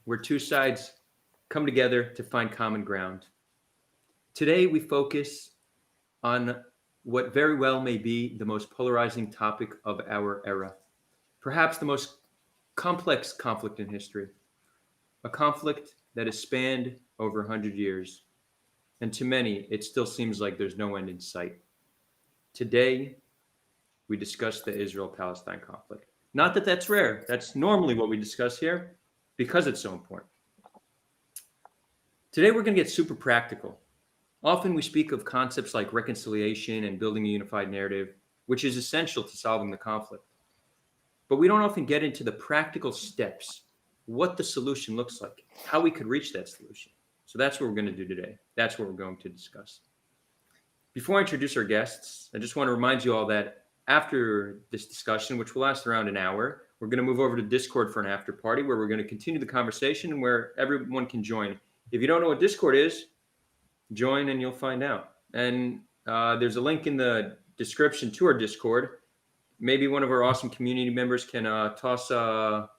where two sides come together to find common ground. Today, we focus on what very well may be the most polarizing topic of our era, perhaps the most complex conflict in history, a conflict that has spanned over 100 years. And to many, it still seems like there's no end in sight. Today, we discuss the Israel-Palestine conflict. Not that that's rare. That's normally what we discuss here because it's so important. Today, we're going to get super practical. Often we speak of concepts like reconciliation and building a unified narrative, which is essential to solving the conflict. But we don't often get into the practical steps, what the solution looks like, how we could reach that solution. So that's what we're going to do today. That's what we're going to discuss. Before I introduce our guests, I just want to remind you all that after this discussion, which will last around an hour, we're going to move over to Discord for an after party where we're going to continue the conversation and where everyone can join. If you don't know what Discord is, join and you'll find out. And there's a link in the description to our Discord. Maybe one of our awesome community members can toss a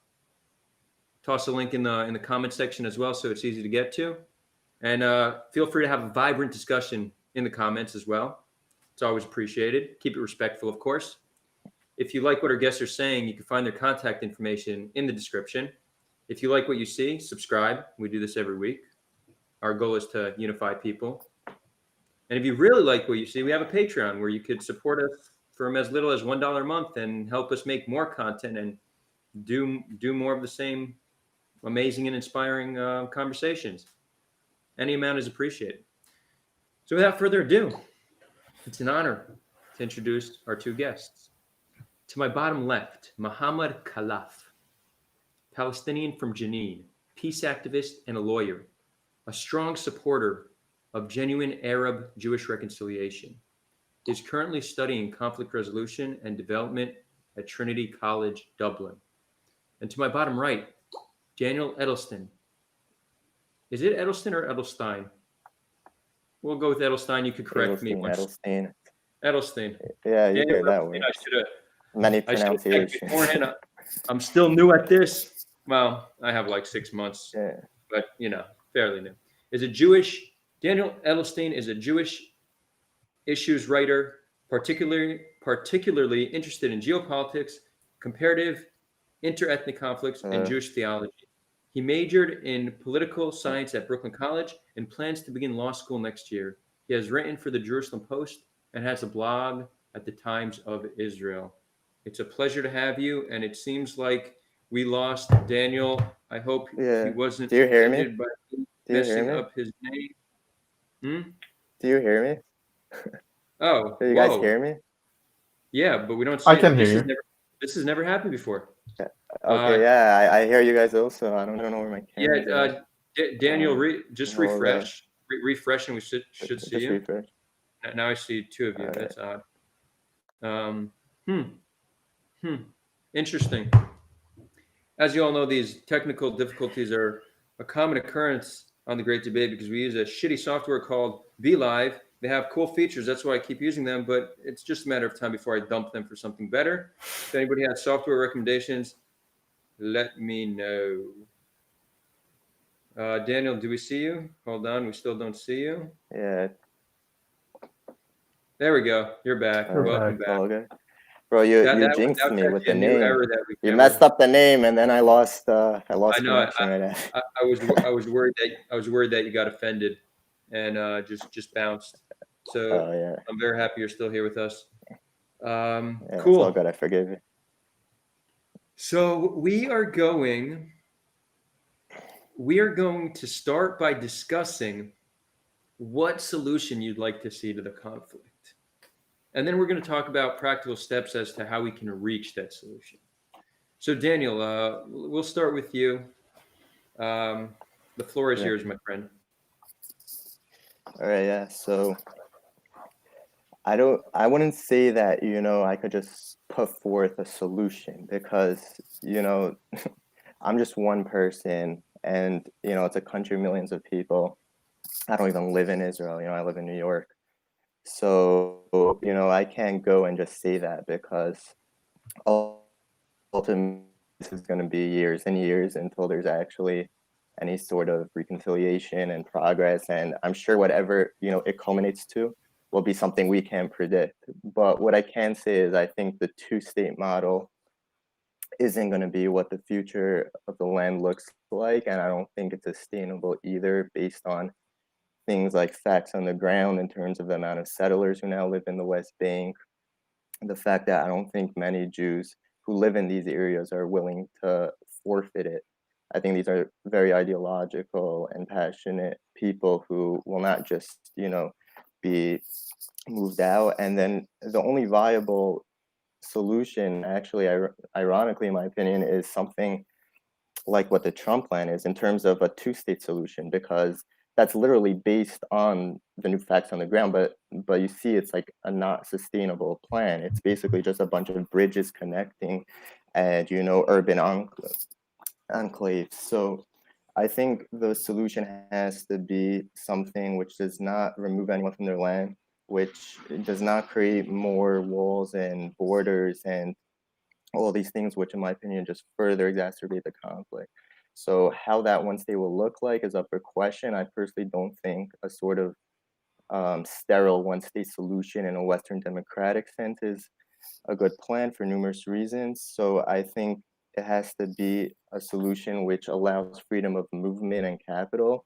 link in the comment section as well, so it's easy to get to. And feel free to have a vibrant discussion in the comments as well. It's always appreciated. Keep it respectful, of course. If you like what our guests are saying, you can find their contact information in the description. If you like what you see, subscribe. We do this every week. Our goal is to unify people. And if you really like what you see, we have a Patreon where you could support us from as little as $1 a month and help us make more content and do more of the same amazing and inspiring conversations. Any amount is appreciated. So without further ado, it's an honor to introduce our two guests. To my bottom left, Mohammed Khalaf, Palestinian from Jenin, peace activist and a lawyer, a strong supporter of genuine Arab-Jewish reconciliation. He is currently studying conflict resolution and development at Trinity College, Dublin. And to my bottom right, Daniel Edelstein. Is it Edelstein or Edelstein? We'll go with Edelstein. You could correct me. Edelstein. Edelstein. Yeah, you get that way. Many pronunciations. I'm still new at this. Well, I have like 6 months, but fairly new. Daniel Edelstein is a Jewish issues writer, particularly interested in geopolitics, comparative, interethnic conflicts, and Jewish theology. He majored in political science at Brooklyn College and plans to begin law school next year. He has written for the Jerusalem Post and has a blog at the Times of Israel. It's a pleasure to have you, and it seems like we lost Daniel. I hope he wasn't offended by messing up his name. Do you hear me? Oh, do you guys hear me? Yeah, but we don't see I can hear you. This has never happened before. Okay, I hear you guys also. I don't know where my camera is. Daniel, just refresh. Refresh and we should see you. Refresh. Now I see two of you. All That's odd. Interesting. As you all know, these technical difficulties are a common occurrence on the Great Debate because we use a shitty software called BeLive. They have cool features. That's why I keep using them, but it's just a matter of time before I dump them for something better. If anybody has software recommendations, let me know. Daniel, do we see you? Hold on. We still don't see you. Yeah. There we go. You're back. Welcome back. Okay. Bro, you jinxed me with the name. You messed up the name, and then I lost. I know. I was worried that you got offended, and just bounced. So I'm very happy you're still here with us. Cool. It's all good. I forgive you. So we are going to start by discussing what solution you'd like to see to the conflict. And then we're going to talk about practical steps as to how we can reach that solution. So Daniel, we'll start with you. The floor is yours, my friend. All right, yeah. So I wouldn't say that, I could just put forth a solution because, I'm just one person and, it's a country of millions of people. I don't even live in Israel, I live in New York. So, I can't go and just say that because ultimately this is going to be years and years until there's actually any sort of reconciliation and progress. And I'm sure whatever, it culminates to will be something we can't predict. But what I can say is I think the two-state model isn't going to be what the future of the land looks like. And I don't think it's sustainable either, based on things like facts on the ground in terms of the amount of settlers who now live in the West Bank, the fact that I don't think many Jews who live in these areas are willing to forfeit it. I think these are very ideological and passionate people who will not just, be moved out. And then the only viable solution, actually, ironically, in my opinion, is something like what the Trump plan is in terms of a two-state solution, because that's literally based on the new facts on the ground. But you see, it's like a not sustainable plan. It's basically just a bunch of bridges connecting, and urban enclaves. So I think the solution has to be something which does not remove anyone from their land, which does not create more walls and borders and all these things, which in my opinion just further exacerbate the conflict. So how that one state will look like is up for question. I personally don't think a sort of sterile one state solution in a Western democratic sense is a good plan for numerous reasons. So I think it has to be a solution which allows freedom of movement and capital,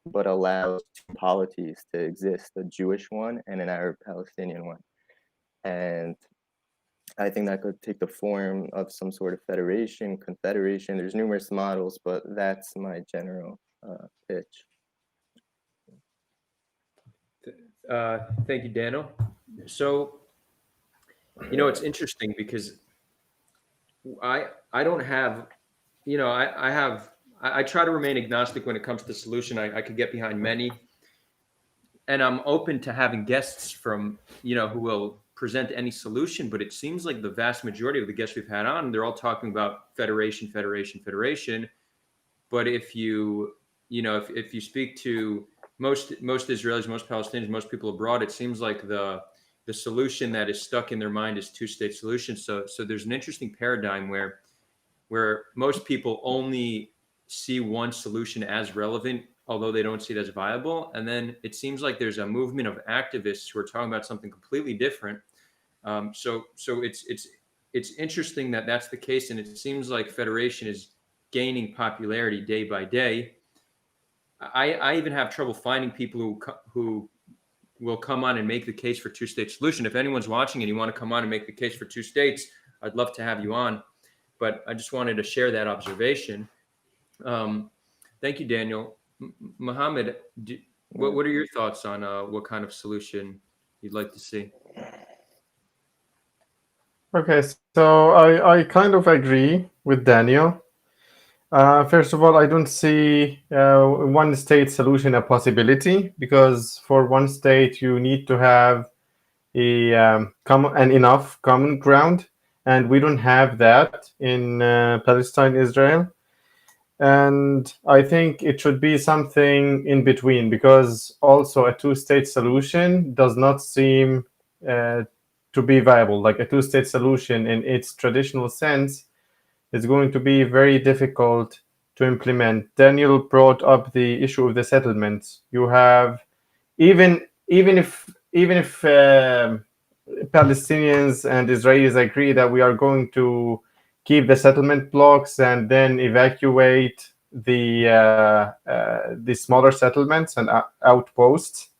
but allows two polities to exist, a Jewish one and an Arab Palestinian one. And I think that could take the form of some sort of federation, confederation. There's numerous models, but that's my general pitch. Thank you, Daniel. So, it's interesting because I don't have, I try to remain agnostic when it comes to solution. I could get behind many, and I'm open to having guests from, who will present any solution. But it seems like the vast majority of the guests we've had on, they're all talking about federation. But if you, if you speak to most Israelis, most Palestinians, most people abroad, it seems like the solution that is stuck in their mind is two-state solution. So there's an interesting paradigm where most people only see one solution as relevant, although they don't see it as viable. And then it seems like there's a movement of activists who are talking about something completely different. So it's interesting that that's the case, and it seems like federation is gaining popularity day by day. I even have trouble finding people who will come on and make the case for two-state solution. If anyone's watching and you want to come on and make the case for two states, I'd love to have you on. But I just wanted to share that observation. Thank you, Daniel. Mohammad, what are your thoughts on what kind of solution you'd like to see? Okay, so I kind of agree with Daniel. First of all, I don't see one state solution a possibility, because for one state you need to have enough common ground, and we don't have that in Palestine, Israel. And I think it should be something in between, because also a two-state solution does not seem to be viable. Like a two-state solution in its traditional sense is going to be very difficult to implement. Daniel brought up the issue of the settlements. You have even if Palestinians and Israelis agree that we are going to keep the settlement blocks and then evacuate the smaller settlements and outposts,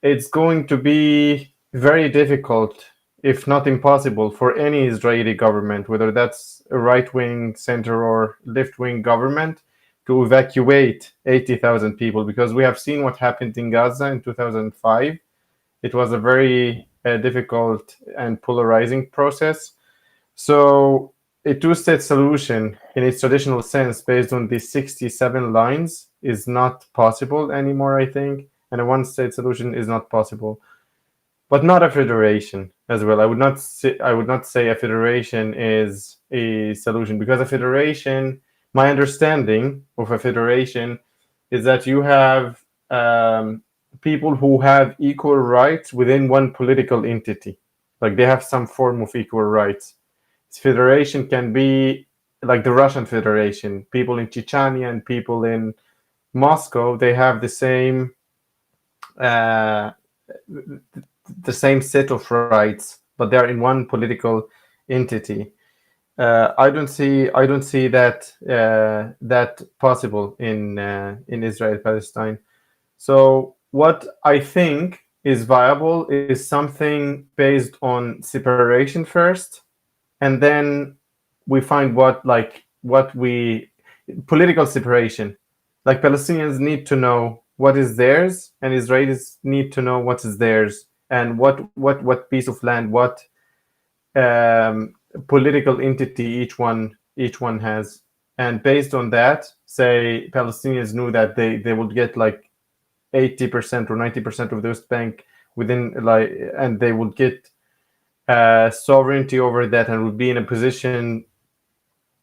it's going to be very difficult, if not impossible, for any Israeli government, whether that's a right-wing, center, or left-wing government, to evacuate 80,000 people, because we have seen what happened in Gaza in 2005. It was a very difficult and polarizing process. So a two-state solution in its traditional sense, based on the 67 lines, is not possible anymore, I think, and a one-state solution is not possible. But not a federation as well. I would not say a federation is a solution, because a federation, my understanding of a federation is that you have people who have equal rights within one political entity. Like they have some form of equal rights. federation can be like the Russian Federation. People in Chechnya and people in Moscow, they have the same set of rights, but they're in one political entity. I don't see that possible in Israel-Palestine. So what I think is viable is something based on separation first, and then we find political separation. Like Palestinians need to know what is theirs, and Israelis need to know what is theirs, and what piece of land, what political entity each one has. And based on that, say Palestinians knew that they would get like 80% or 90% of the West Bank within and they would get sovereignty over that and would be in a position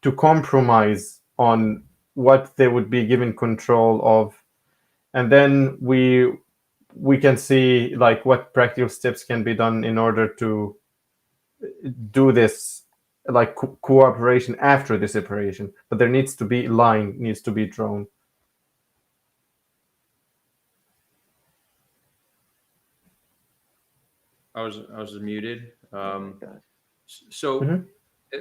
to compromise on what they would be given control of. And then we can see like what practical steps can be done in order to do this, like cooperation after the separation. But there needs to be drawn. I was muted. So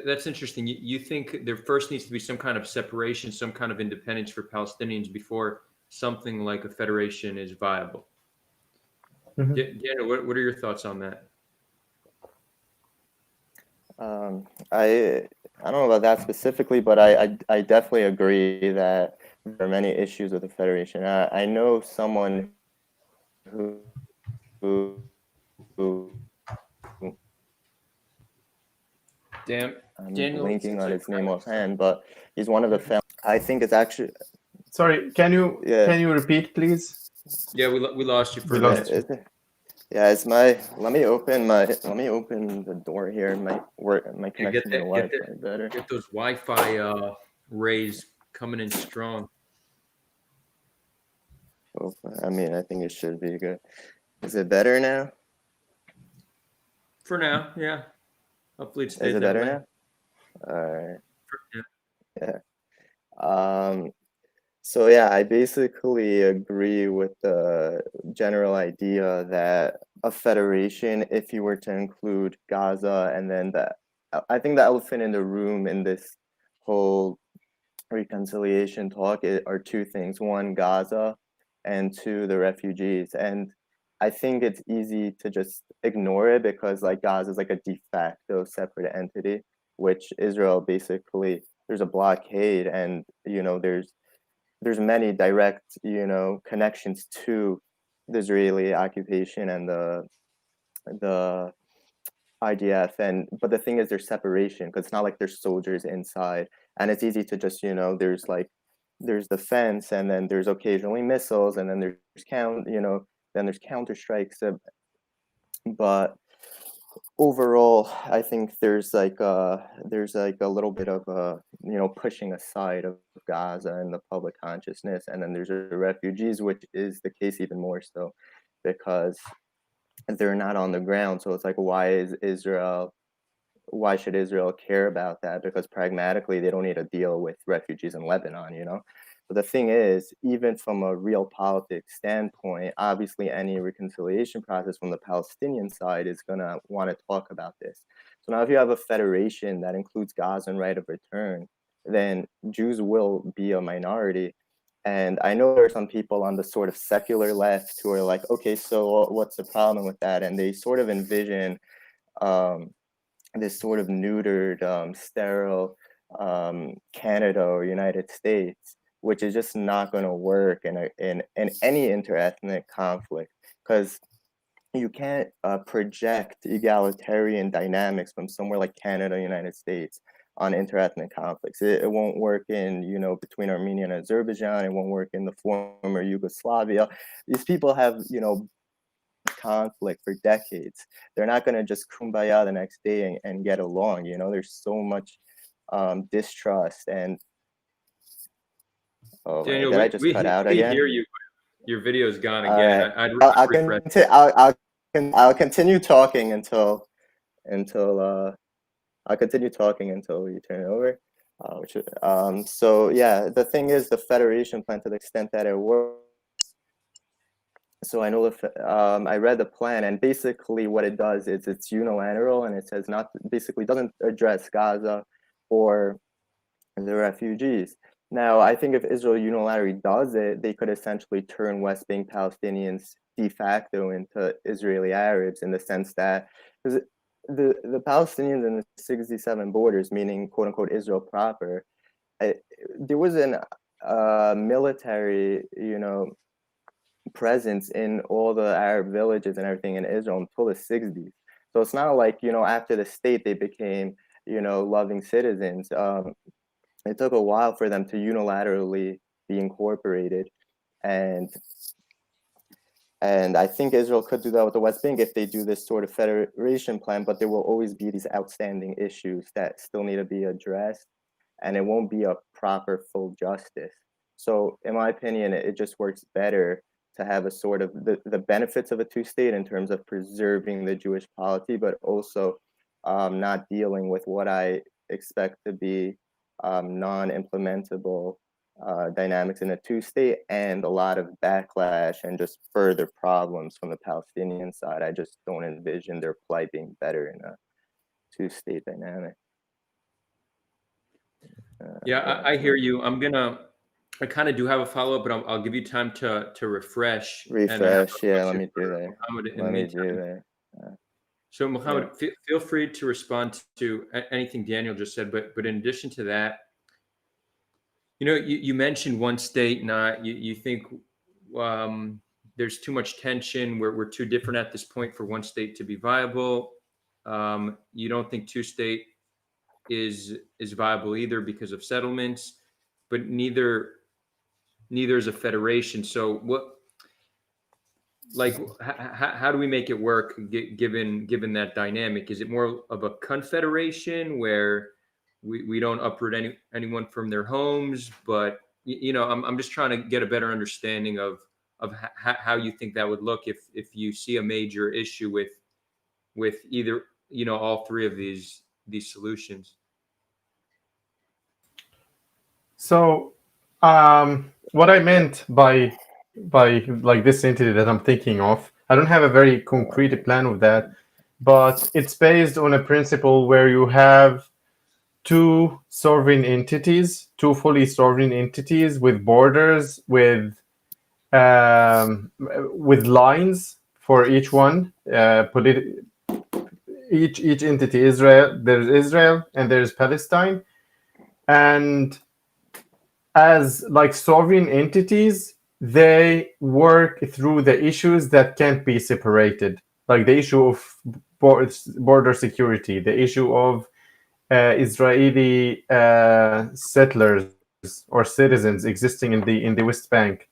that's interesting. You think there first needs to be some kind of separation, some kind of independence for Palestinians before something like a federation is viable. Daniel, what are your thoughts on that? I don't know about that specifically, but I definitely agree that there are many issues with the federation. I know someone who I'm Daniel, blinking on his name offhand, but he's one of the I think it's actually. Sorry, can you repeat, please? Yeah, we lost you for a minute. Yeah, it's my. Let me open the door here. My connection to the Wi-Fi better. Get those Wi-Fi rays coming in strong. Oh, I mean, I think it should be good. Is it better now? For now, yeah. Hopefully it stays Is it that better way. now? All right. Yeah. So yeah, I basically agree with the general idea that a federation, if you were to include Gaza, and then I think the elephant in the room in this whole reconciliation talk are two things: one, Gaza, and two, the refugees. And I think it's easy to just ignore it because like Gaza is like a de facto separate entity, which Israel basically, there's a blockade, and there's many direct connections to the Israeli occupation and the IDF. But the thing is, there's separation because it's not like there's soldiers inside, and it's easy to just there's the fence, and then there's occasionally missiles, and then there's counter strikes. But overall, I think there's like a little bit of pushing aside of Gaza in the public consciousness, and then there's the refugees, which is the case even more so because they're not on the ground. So it's like, why should Israel care about that? Because pragmatically, they don't need to deal with refugees in Lebanon. But the thing is, even from a real politics standpoint, obviously any reconciliation process from the Palestinian side is going to want to talk about this. So now if you have a federation that includes Gaza and right of return, then Jews will be a minority. And I know there are some people on the sort of secular left who are like, okay, so what's the problem with that? And they sort of envision this sort of neutered, sterile Canada or United States, which is just not going to work in any interethnic conflict, because you can't project egalitarian dynamics from somewhere like Canada, United States on interethnic conflicts. It won't work in, between Armenia and Azerbaijan. It won't work in the former Yugoslavia. These people have, conflict for decades. They're not going to just kumbaya the next day and get along. There's so much distrust. And Daniel, did I just cut out again? Hear you. Your video's gone again. I'll continue talking until I'll continue talking until you turn it over. So yeah, the thing is, the federation plan, to the extent that it works. So I know I read the plan, and basically what it does is it's unilateral, and it says not basically doesn't address Gaza or the refugees. Now, I think if Israel unilaterally does it, they could essentially turn West Bank Palestinians de facto into Israeli Arabs, in the sense that the Palestinians in the 67 borders, meaning quote unquote Israel proper, there was an military, presence in all the Arab villages and everything in Israel until the 60s. So it's not like, after the state, they became, loving citizens. It took a while for them to unilaterally be incorporated. And I think Israel could do that with the West Bank if they do this sort of federation plan, but there will always be these outstanding issues that still need to be addressed, and it won't be a proper full justice. So in my opinion, it just works better to have a sort of the benefits of a two-state in terms of preserving the Jewish polity, but also not dealing with what I expect to be non-implementable dynamics in a two-state, and a lot of backlash and just further problems from the Palestinian side. I just don't envision their plight being better in a two-state dynamic. Yeah, I hear you. I kind of do have a follow-up, but I'll give you time to refresh. And I have a Yeah, let question me do for that. Mohammed in the Let me meantime. do that. So Mohammed, feel free to respond to anything Daniel just said, but in addition to that, you mentioned one state, not you think there's too much tension, we're too different at this point for one state to be viable. You don't think two-state is viable either because of settlements, but neither is a federation. So how do we make it work given that dynamic? Is it more of a confederation where we don't uproot anyone from their homes, but I'm just trying to get a better understanding of how you think that would look if you see a major issue with either all three of these solutions. So, what I meant by like this entity that I'm thinking of, I don't have a very concrete plan of that, but it's based on a principle where you have two fully sovereign entities with borders, with lines for each one. Each entity, Israel, there's Israel and there's Palestine, and as like sovereign entities, they work through the issues that can't be separated, like the issue of border security, the issue of Israeli settlers or citizens existing in the West Bank.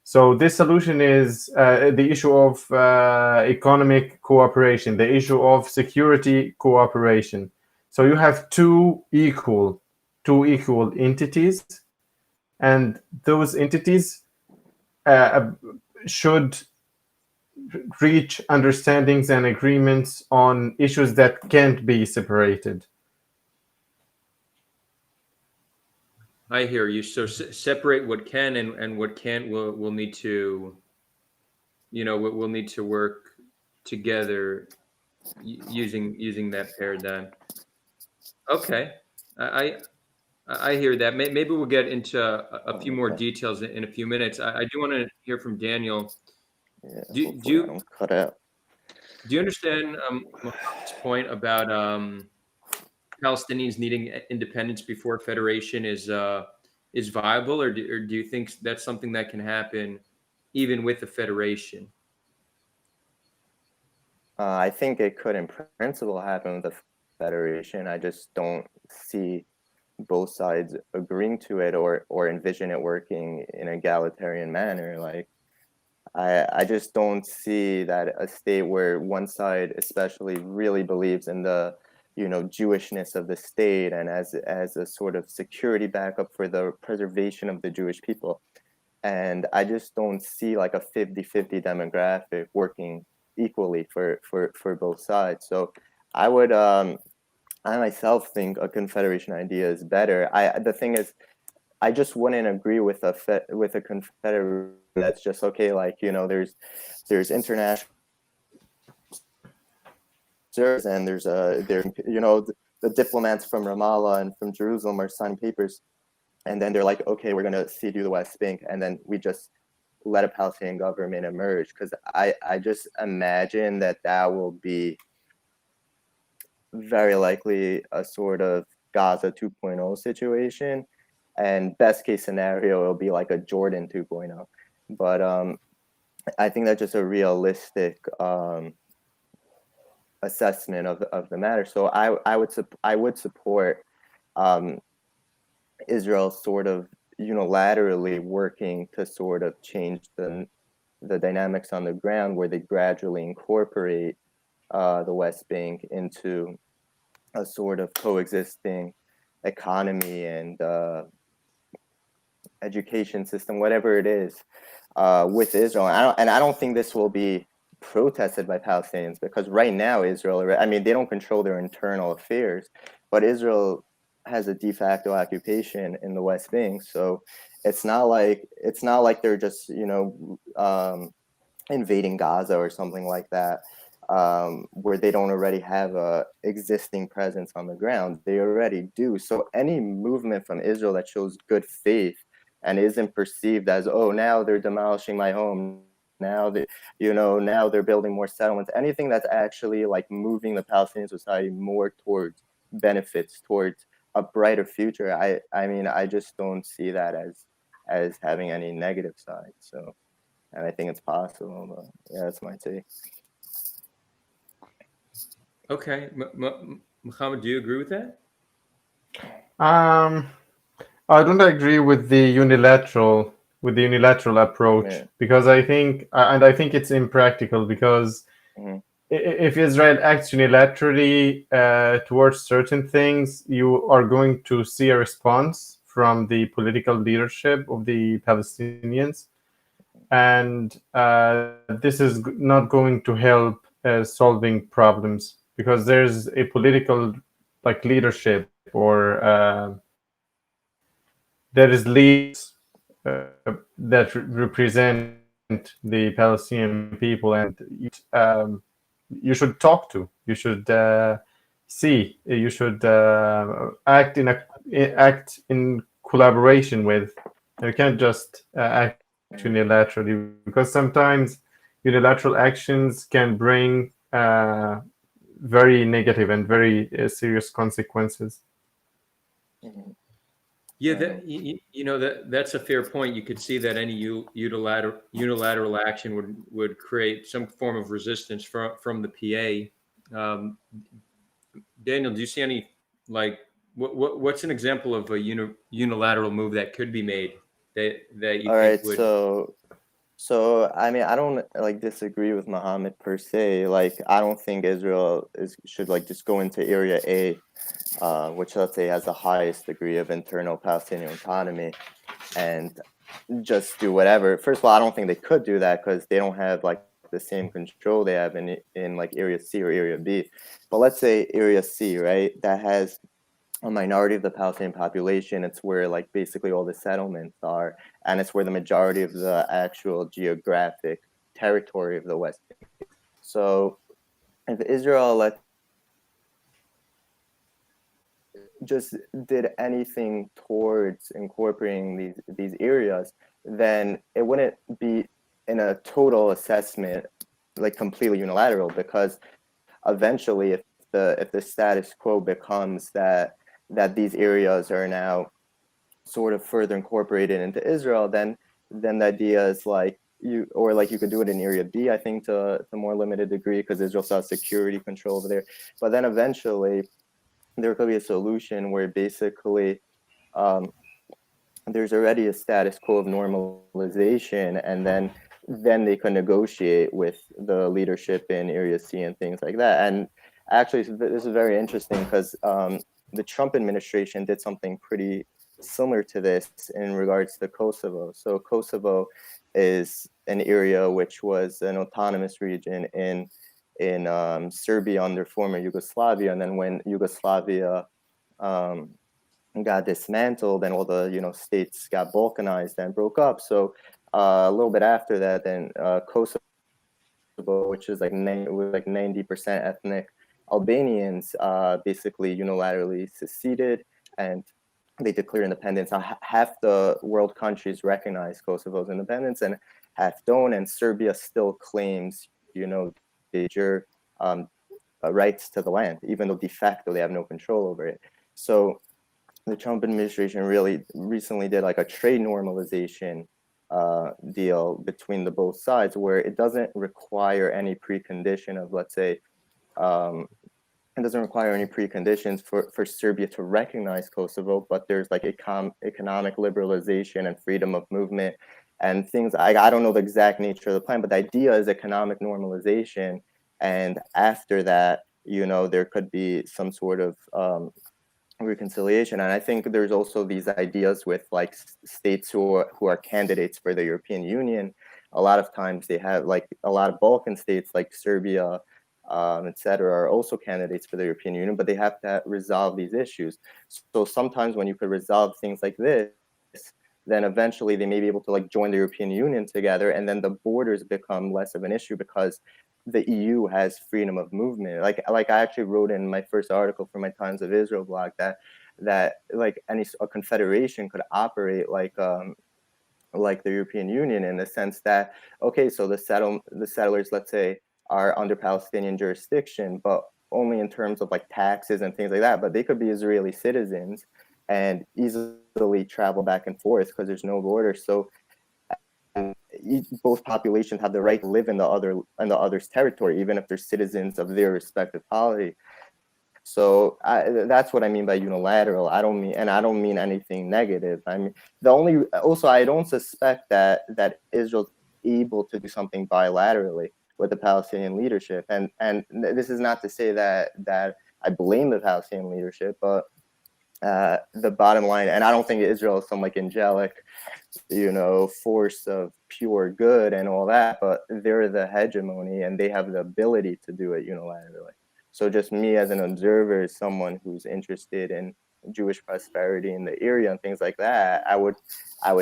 So this solution is the issue of economic cooperation, the issue of security cooperation. So you have two equal entities, and those entities should reach understandings and agreements on issues that can't be separated. I hear you. So separate what can and what can't. We'll need to, we'll need to work together using that paradigm. Okay, I hear that. Maybe we'll get into a few more details in a few minutes. I do want to hear from Daniel. Yeah, Do I don't cut out. you understand Mohammed's point about Palestinians needing independence before federation is viable, or do you think that's something that can happen even with a federation? I think it could, in principle, happen with the federation. I just don't see both sides agreeing to it or envision it working in an egalitarian manner. Like, I just don't see that a state where one side especially really believes in the Jewishness of the state, and as a sort of security backup for the preservation of the Jewish people. And I just don't see like a 50-50 demographic working equally for both sides. So I would I myself think a confederation idea is better. The thing is, I just wouldn't agree with a confederation that's just okay. Like, you know, there's international and you know, the diplomats from Ramallah and from Jerusalem are signing papers, and then they're like, okay, we're gonna cede you the West Bank, and then we just let a Palestinian government emerge. Because I just imagine that will be very likely a sort of Gaza 2.0 situation, and best case scenario it'll be like a Jordan 2.0. But I think that's just a realistic assessment of the matter. So I would support Israel sort of unilaterally working to sort of change the dynamics on the ground, where they gradually incorporate the West Bank into a sort of coexisting economy and education system, whatever it is, with Israel. And I don't think this will be protested by Palestinians, because right now Israel, I mean, they don't control their internal affairs, but Israel has a de facto occupation in the West Bank. So it's not like they're just, you know, invading Gaza or something like that, where they don't already have a existing presence on the ground. They already do. So any movement from Israel that shows good faith and isn't perceived as, oh, now they're demolishing my home, now they, you know, now they're building more settlements, anything that's actually like moving the Palestinian society more towards benefits, towards a brighter future, I mean, I just don't see that as having any negative side. So, and I think it's possible, but yeah, that's my take. Okay, Mohammed, do you agree with that? Um, I don't agree with the unilateral approach, Yeah. because I think, and I think it's impractical, because Mhm. if Israel acts unilaterally towards certain things, you are going to see a response from the political leadership of the Palestinians, and this is not going to help solving problems, because there's a political like leadership, or there is leaders that represent the Palestinian people, and you should talk to, you should see, you should act in collaboration with. You can't just act unilaterally, because sometimes unilateral actions can bring very negative and very serious consequences. Mhm. Yeah, you know, that's a fair point. You could see that any unilateral action would create some form of resistance from the PA. Daniel, do you see any, like, what's an example of a unilateral move that could be made that you All think right, would? so I mean, I don't like disagree with Mohammed per se. Like, I don't think Israel should like just go into Area A, which let's say has the highest degree of internal Palestinian autonomy, and just do whatever. First of all, I don't think they could do that because they don't have like the same control they have in like Area C or Area B. But let's say Area C, right? That has a minority of the Palestinian population. It's where like basically all the settlements are, and it's where the majority of the actual geographic territory of the West Bank. So if Israel just did anything towards incorporating these areas, then it wouldn't be in a total assessment like completely unilateral, because eventually if the status quo becomes that these areas are now sort of further incorporated into Israel, then the idea is like you could do it in Area B, I think, to a more limited degree, because Israel still has security control over there. But then eventually there could be a solution where basically um, there's already a status quo of normalization, and then they can negotiate with the leadership in Area C and things like that. And actually, this is very interesting, because the Trump administration did something pretty similar to this in regards to Kosovo. So Kosovo is an area which was an autonomous region in Serbia under former Yugoslavia, and then when Yugoslavia got dismantled and all the states got balkanized and broke up. So a little bit after that, then Kosovo, which is like 90% ethnic Albanians, basically unilaterally seceded and they declare independence. Half the world countries recognize Kosovo's independence and half don't, and Serbia still claims de jure rights to the land, even though de facto they have no control over it. So the Trump administration really recently did like a trade normalization deal between the both sides, where it doesn't require any precondition of, let's say, it doesn't require any preconditions for Serbia to recognize Kosovo, but there's like economic liberalization and freedom of movement and things. I don't know the exact nature of the plan, but the idea is economic normalization. And after that, there could be some sort of reconciliation. And I think there's also these ideas with like states who are candidates for the European Union. A lot of times they have like a lot of Balkan states like Serbia, etc., are also candidates for the European Union, but they have to resolve these issues. So sometimes when you could resolve things like this, then eventually they may be able to like join the European Union together, and then the borders become less of an issue because the EU has freedom of movement. Like I actually wrote in my first article for my Times of Israel blog that like a confederation could operate like the European Union, in the sense that, okay, so the settlers, let's say, are under Palestinian jurisdiction, but only in terms of like taxes and things like that. But they could be Israeli citizens and easily travel back and forth because there's no border. So both populations have the right to live in the other's territory, even if they're citizens of their respective polity. So that's what I mean by unilateral. I don't mean anything negative. I mean, I don't suspect that Israel's able to do something bilaterally with the Palestinian leadership. And this is not to say that I blame the Palestinian leadership, but the bottom line, and I don't think Israel is some like angelic, force of pure good and all that, but they're the hegemony and they have the ability to do it unilaterally. So just me as an observer, as someone who's interested in Jewish prosperity in the area and things like that, I would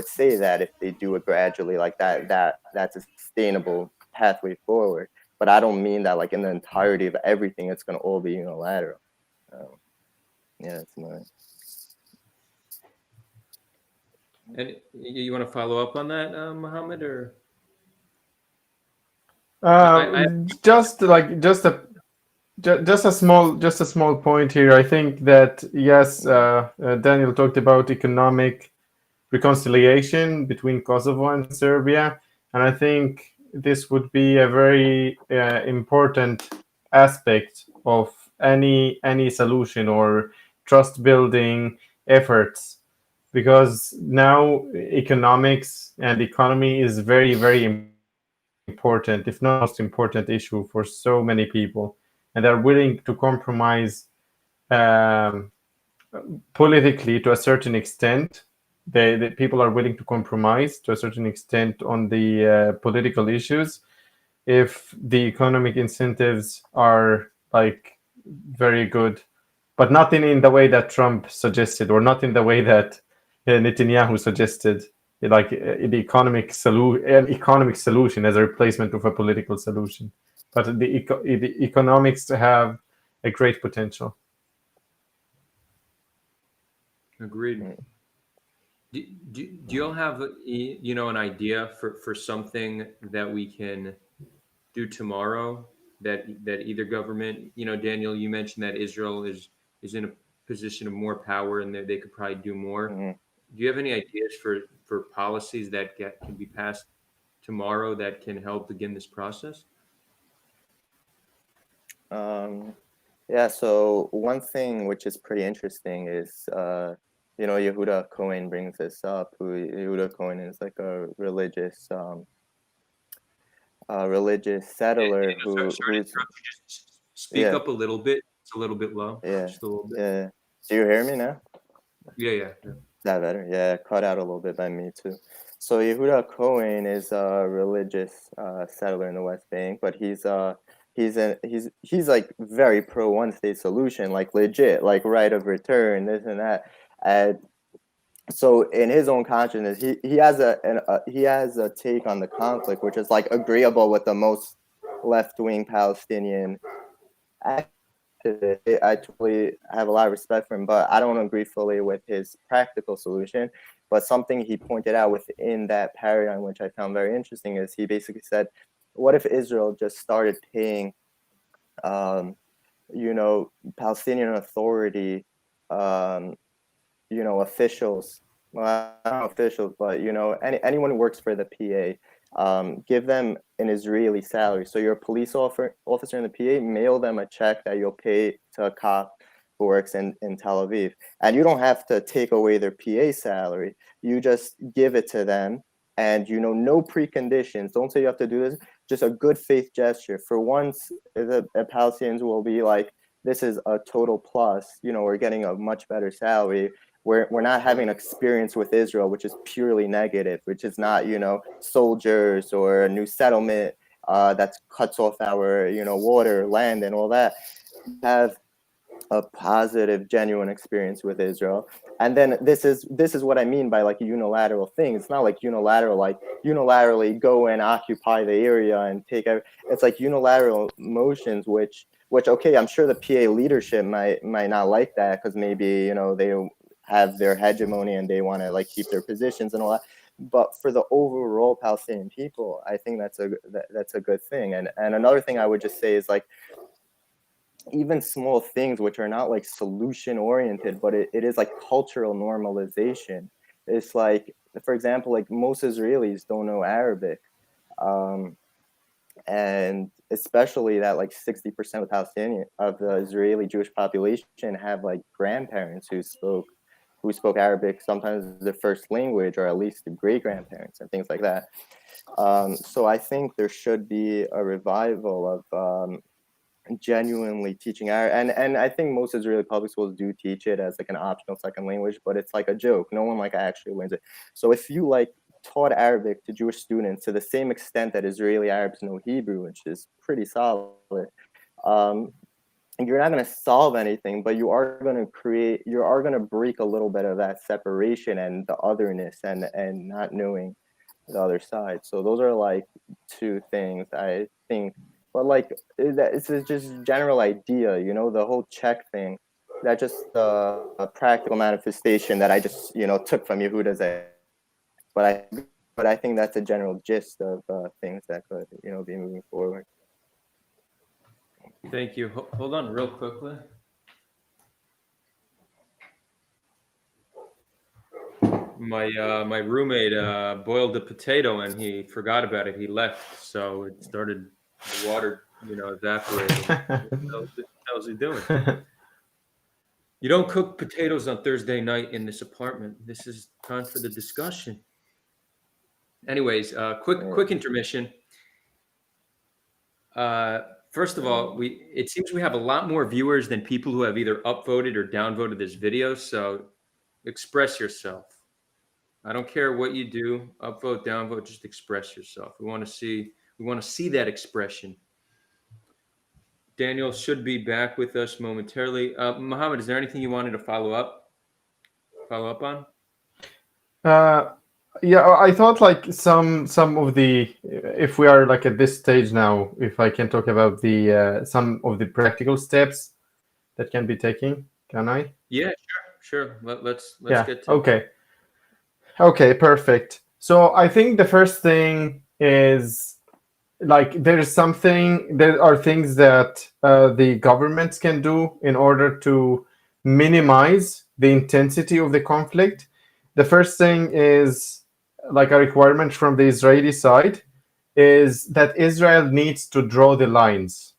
say that if they do it gradually like that's a sustainable pathway forward. But I don't mean that like in the entirety of everything, it's going to all be unilateral. Yeah, that's mine. And you want to follow up on that, Mohammed, or? Just a small point here. I think that yes, Daniel talked about economic reconciliation between Kosovo and Serbia, and I think this would be a very important aspect of any solution or trust building efforts, because now economics and economy is very, very important, if not most important issue for so many people, and they're willing to compromise politically to a certain extent. The people are willing to compromise to a certain extent on the political issues if the economic incentives are like very good, but not in the way that Trump suggested, or not in the way that Netanyahu suggested, like the economic solution as a replacement of a political solution. But the economics have a great potential. Agreed. Do you all have an idea for something that we can do tomorrow that either government, Daniel, you mentioned that Israel is in a position of more power and they could probably do more. Mm-hmm. Do you have any ideas for policies that can be passed tomorrow that can help begin this process? Yeah, so one thing which is pretty interesting is Yehuda Cohen brings this up. Yehuda Cohen is like a religious settler who's just speak up a little bit. It's a little bit low. Yeah, just a little bit. Yeah. Do you hear me now? Yeah. Is that better? Yeah, cut out a little bit by me too. So Yehuda Cohen is a religious settler in the West Bank, but he's he's like very pro one state solution, like legit, like right of return, this and that. And so in his own consciousness, he has he has a take on the conflict which is like agreeable with the most left-wing Palestinian activists. I totally have a lot of respect for him, but I don't agree fully with his practical solution. But something he pointed out within that paradigm, which I found very interesting, is he basically said, what if Israel just started paying Palestinian Authority, officials, well, not officials, but anyone who works for the PA, give them an Israeli salary. So you're a police officer in the PA, mail them a check that you'll pay to a cop who works in Tel Aviv, and you don't have to take away their PA salary. You just give it to them, and no preconditions. Don't say you have to do this. Just a good faith gesture. For once, the Palestinians will be like, this is a total plus. We're getting a much better salary. We're not having an experience with Israel, which is purely negative, which is not, soldiers or a new settlement that cuts off our, water, land, and all that. Have a positive, genuine experience with Israel. And then this is what I mean by like a unilateral thing. It's not like unilaterally go and occupy the area and take it's like unilateral motions, which okay, I'm sure the PA leadership might not like that, because maybe they have their hegemony and they want to like keep their positions and all that. But for the overall Palestinian people, I think that's a good thing. And another thing I would just say is like, even small things which are not like solution oriented, but it is like cultural normalization. It's like, for example, like most Israelis don't know Arabic, and especially that like 60% of the Israeli Jewish population have like grandparents who spoke Arabic, sometimes their first language, or at least the great grandparents and things like that. So I think there should be a revival of genuinely teaching Arabic, and I think most Israeli public schools do teach it as like an optional second language, but it's like a joke. No one like actually learns it. So if you like taught Arabic to Jewish students to the same extent that Israeli Arabs know Hebrew, which is pretty solid, you're not going to solve anything, but you are going to break a little bit of that separation and the otherness and not knowing the other side. So those are like two things I think. But like, it's just general idea, the whole check thing. That's just a practical manifestation that I just took from Yehuda's. But I think that's a general gist of things that could be moving forward. Thank you. Hold on real quickly. My roommate boiled a potato and he forgot about it. He left, so it started the water, evaporating. What how's he doing? You don't cook potatoes on Thursday night in this apartment. This is time for the discussion. Anyways, quick intermission. First of all, it seems we have a lot more viewers than people who have either upvoted or downvoted this video. So express yourself. I don't care what you do, upvote, downvote, just express yourself. We want to see that expression. Daniel should be back with us momentarily. Mohammad, is there anything you wanted to follow up on? Yeah, I thought like some of the, if we are like at this stage now, if I can talk about the some of the practical steps that can be taken, can I? Yeah, sure. Let's get to it. Okay, perfect. So I think the first thing is like there are things that the governments can do in order to minimize the intensity of the conflict. The first thing is like a requirement from the Israeli side is that Israel needs to draw the lines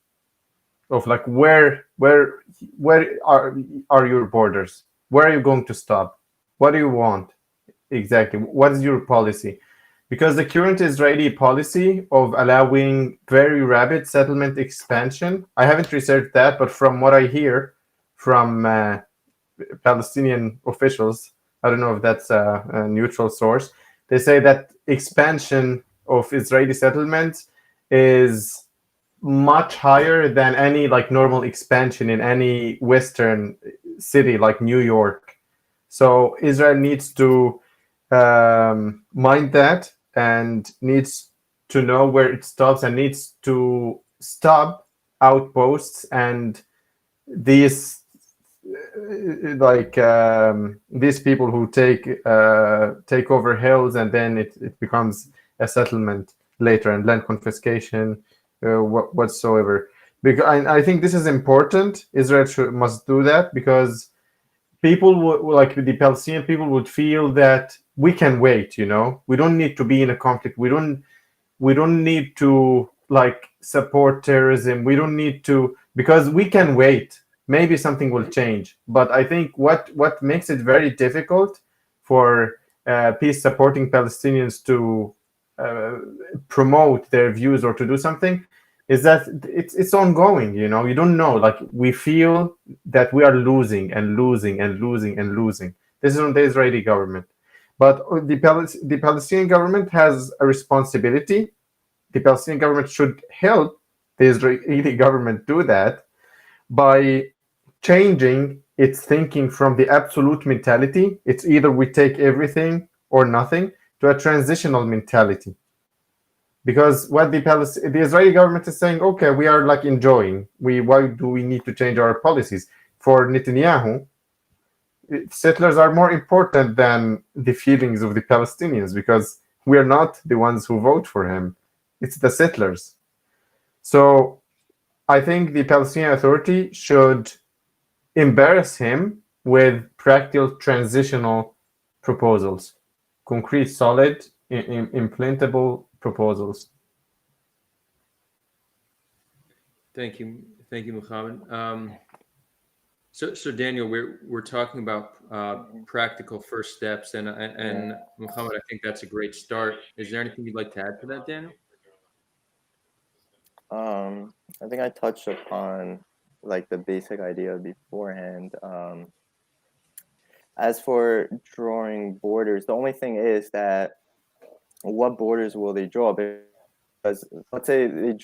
of like where are your borders? Where are you going to stop? What do you want? Exactly. What is your policy? Because the current Israeli policy of allowing very rapid settlement expansion, I haven't researched that, but from what I hear from Palestinian officials, I don't know if that's a neutral source, they say that expansion of Israeli settlements is much higher than any like normal expansion in any Western city like New York. So Israel needs to mind that and needs to know where it stops and needs to stop outposts and these these people who take over hills and then it becomes a settlement later and land confiscation whatsoever. Because I think this is important. Israel must do that because people would, like the Palestinian people would feel that we can wait. We don't need to be in a conflict. We don't need to like support terrorism. We don't need to, because we can wait. Maybe something will change. But I think what makes it very difficult for peace supporting Palestinians to promote their views or to do something is that it's ongoing. You don't know. Like we feel that we are losing and losing and losing and losing. This is on the Israeli government. But the Palestinian government has a responsibility. The Palestinian government should help the Israeli government do that by changing its thinking from the absolute mentality, it's either we take everything or nothing, to a transitional mentality. Because what the Israeli government is saying, okay, we are like enjoying. Why do we need to change our policies? For Netanyahu, settlers are more important than the feelings of the Palestinians because we are not the ones who vote for him. It's the settlers. So I think the Palestinian Authority should embarrass him with practical transitional proposals, concrete, solid, implantable proposals. Thank you, Mohammed. So Daniel, we're talking about practical first steps, and Mohammed, I think that's a great start. Is there anything you'd like to add to that, Daniel? I think I touched upon like the basic idea beforehand. As for drawing borders, the only thing is that what borders will they draw? Because let's say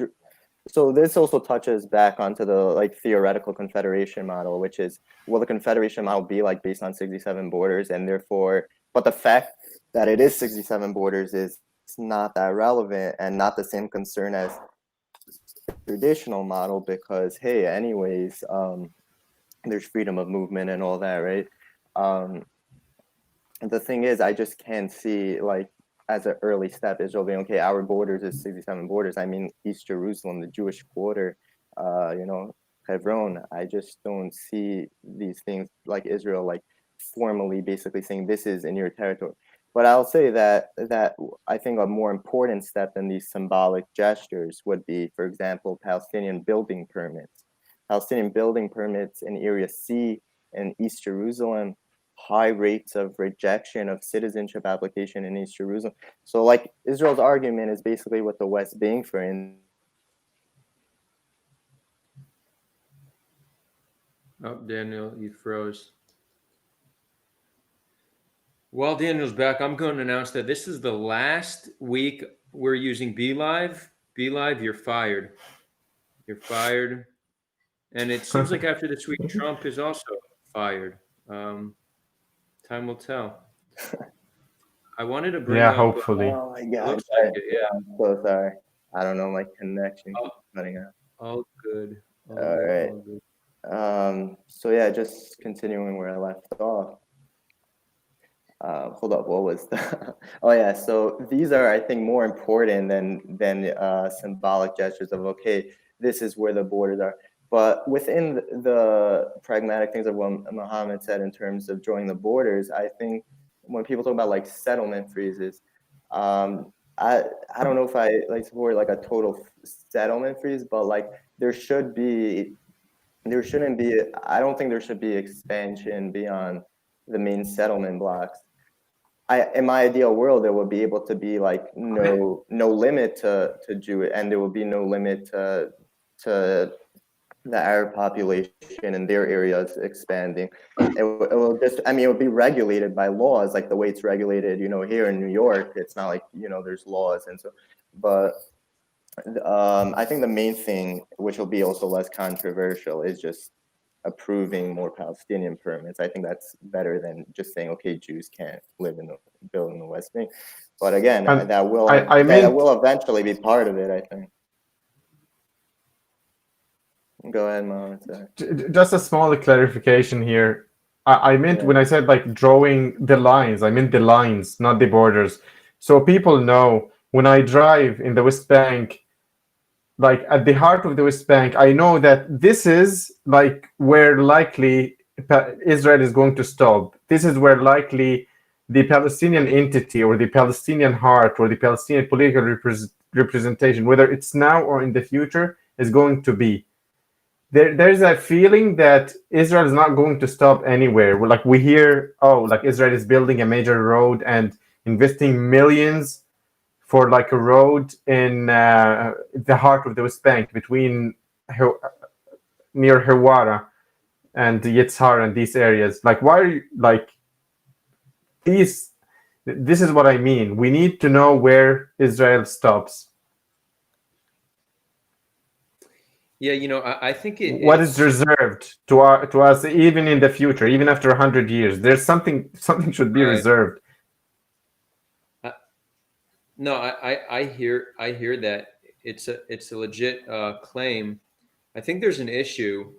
so this also touches back onto the like theoretical confederation model, which is, will the confederation model be like based on 67 borders, and therefore, but the fact that it is 67 borders is not that relevant and not the same concern as traditional model, because hey, anyways, there's freedom of movement and all that, right? The thing is, I just can't see like as an early step Israel being okay, our borders is 67 borders. I mean, East Jerusalem, the Jewish quarter, Hebron. I just don't see these things like Israel like formally basically saying this is in your territory. But I'll say that I think a more important step than these symbolic gestures would be, for example, Palestinian building permits. Palestinian building permits in Area C in East Jerusalem, high rates of rejection of citizenship application in East Jerusalem. So like Israel's argument is basically what the West being for in. Oh, Daniel, you froze. While Daniel's back, I'm going to announce that this is the last week we're using BeLive. BeLive, you're fired. You're fired. And it seems like after this week, Trump is also fired. Time will tell. I wanted to bring up. Hopefully. Oh my God. Looks like it, yeah. I'm so sorry. I don't know, my connection keeps cutting out. All good. All right. All good. So yeah, just continuing where I left off. Hold up, what was the? Oh yeah, so these are, I think, more important than symbolic gestures of okay, this is where the borders are. But within the pragmatic things of what Mohammed said in terms of drawing the borders, I think when people talk about like settlement freezes, I don't know if I like support like a total settlement freeze, but like there shouldn't be. I don't think there should be expansion beyond the main settlement blocks. In my ideal world, there would be able to be like no limit to Jew, and there would be no limit to the Arab population in their areas expanding. It will just, I mean, it would be regulated by laws, like the way it's regulated, here in New York. It's not like there's laws, and so, but I think the main thing, which will be also less controversial, is just approving more Palestinian permits. I think that's better than just saying, okay, Jews can't build in the West Bank. But again, And that will I that meant will eventually be part of it, I think. Go ahead, Mohammed. just a small clarification here. I meant Yeah. when I said like drawing the lines, I meant the lines, not the borders. So people know when I drive in the West Bank, like at the heart of the West Bank, I know that this is like where likely Israel is going to stop. This is where likely the Palestinian entity or the Palestinian heart or the Palestinian political representation, whether it's now or in the future, is going to be. There's a feeling that Israel is not going to stop anywhere. Like we hear, oh, like Israel is building a major road and investing millions for like a road in the heart of the West Bank between near Hawara and Yitzhar and these areas. Like, why are you like these? This is what I mean. We need to know where Israel stops. Yeah, I think What is it's reserved to us, even in the future, even after 100 years? There's something should be right. reserved. No, I hear that it's a legit claim. I think there's an issue,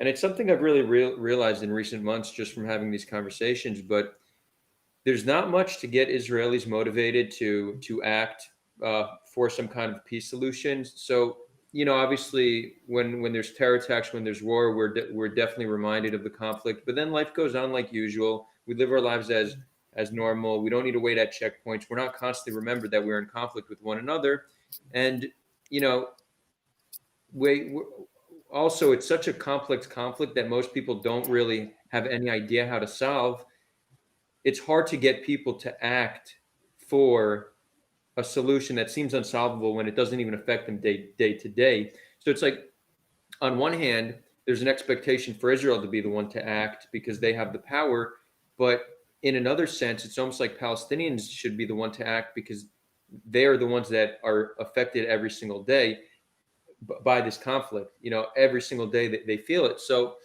and it's something I've really realized in recent months just from having these conversations. But there's not much to get Israelis motivated to act for some kind of peace solution. So obviously, when there's terror attacks, when there's war, we're definitely reminded of the conflict. But then life goes on like usual. We live our lives as normal. We don't need to wait at checkpoints. We're not constantly remembered that we're in conflict with one another, and you know, we also it's such a complex conflict that most people don't really have any idea how to solve. It's hard to get people to act for a solution that seems unsolvable when it doesn't even affect them day to day. So it's like, on one hand, there's an expectation for Israel to be the one to act because they have the power. But in another sense, it's almost like Palestinians should be the one to act because they are the ones that are affected every single day by this conflict. Every single day that they feel it. So,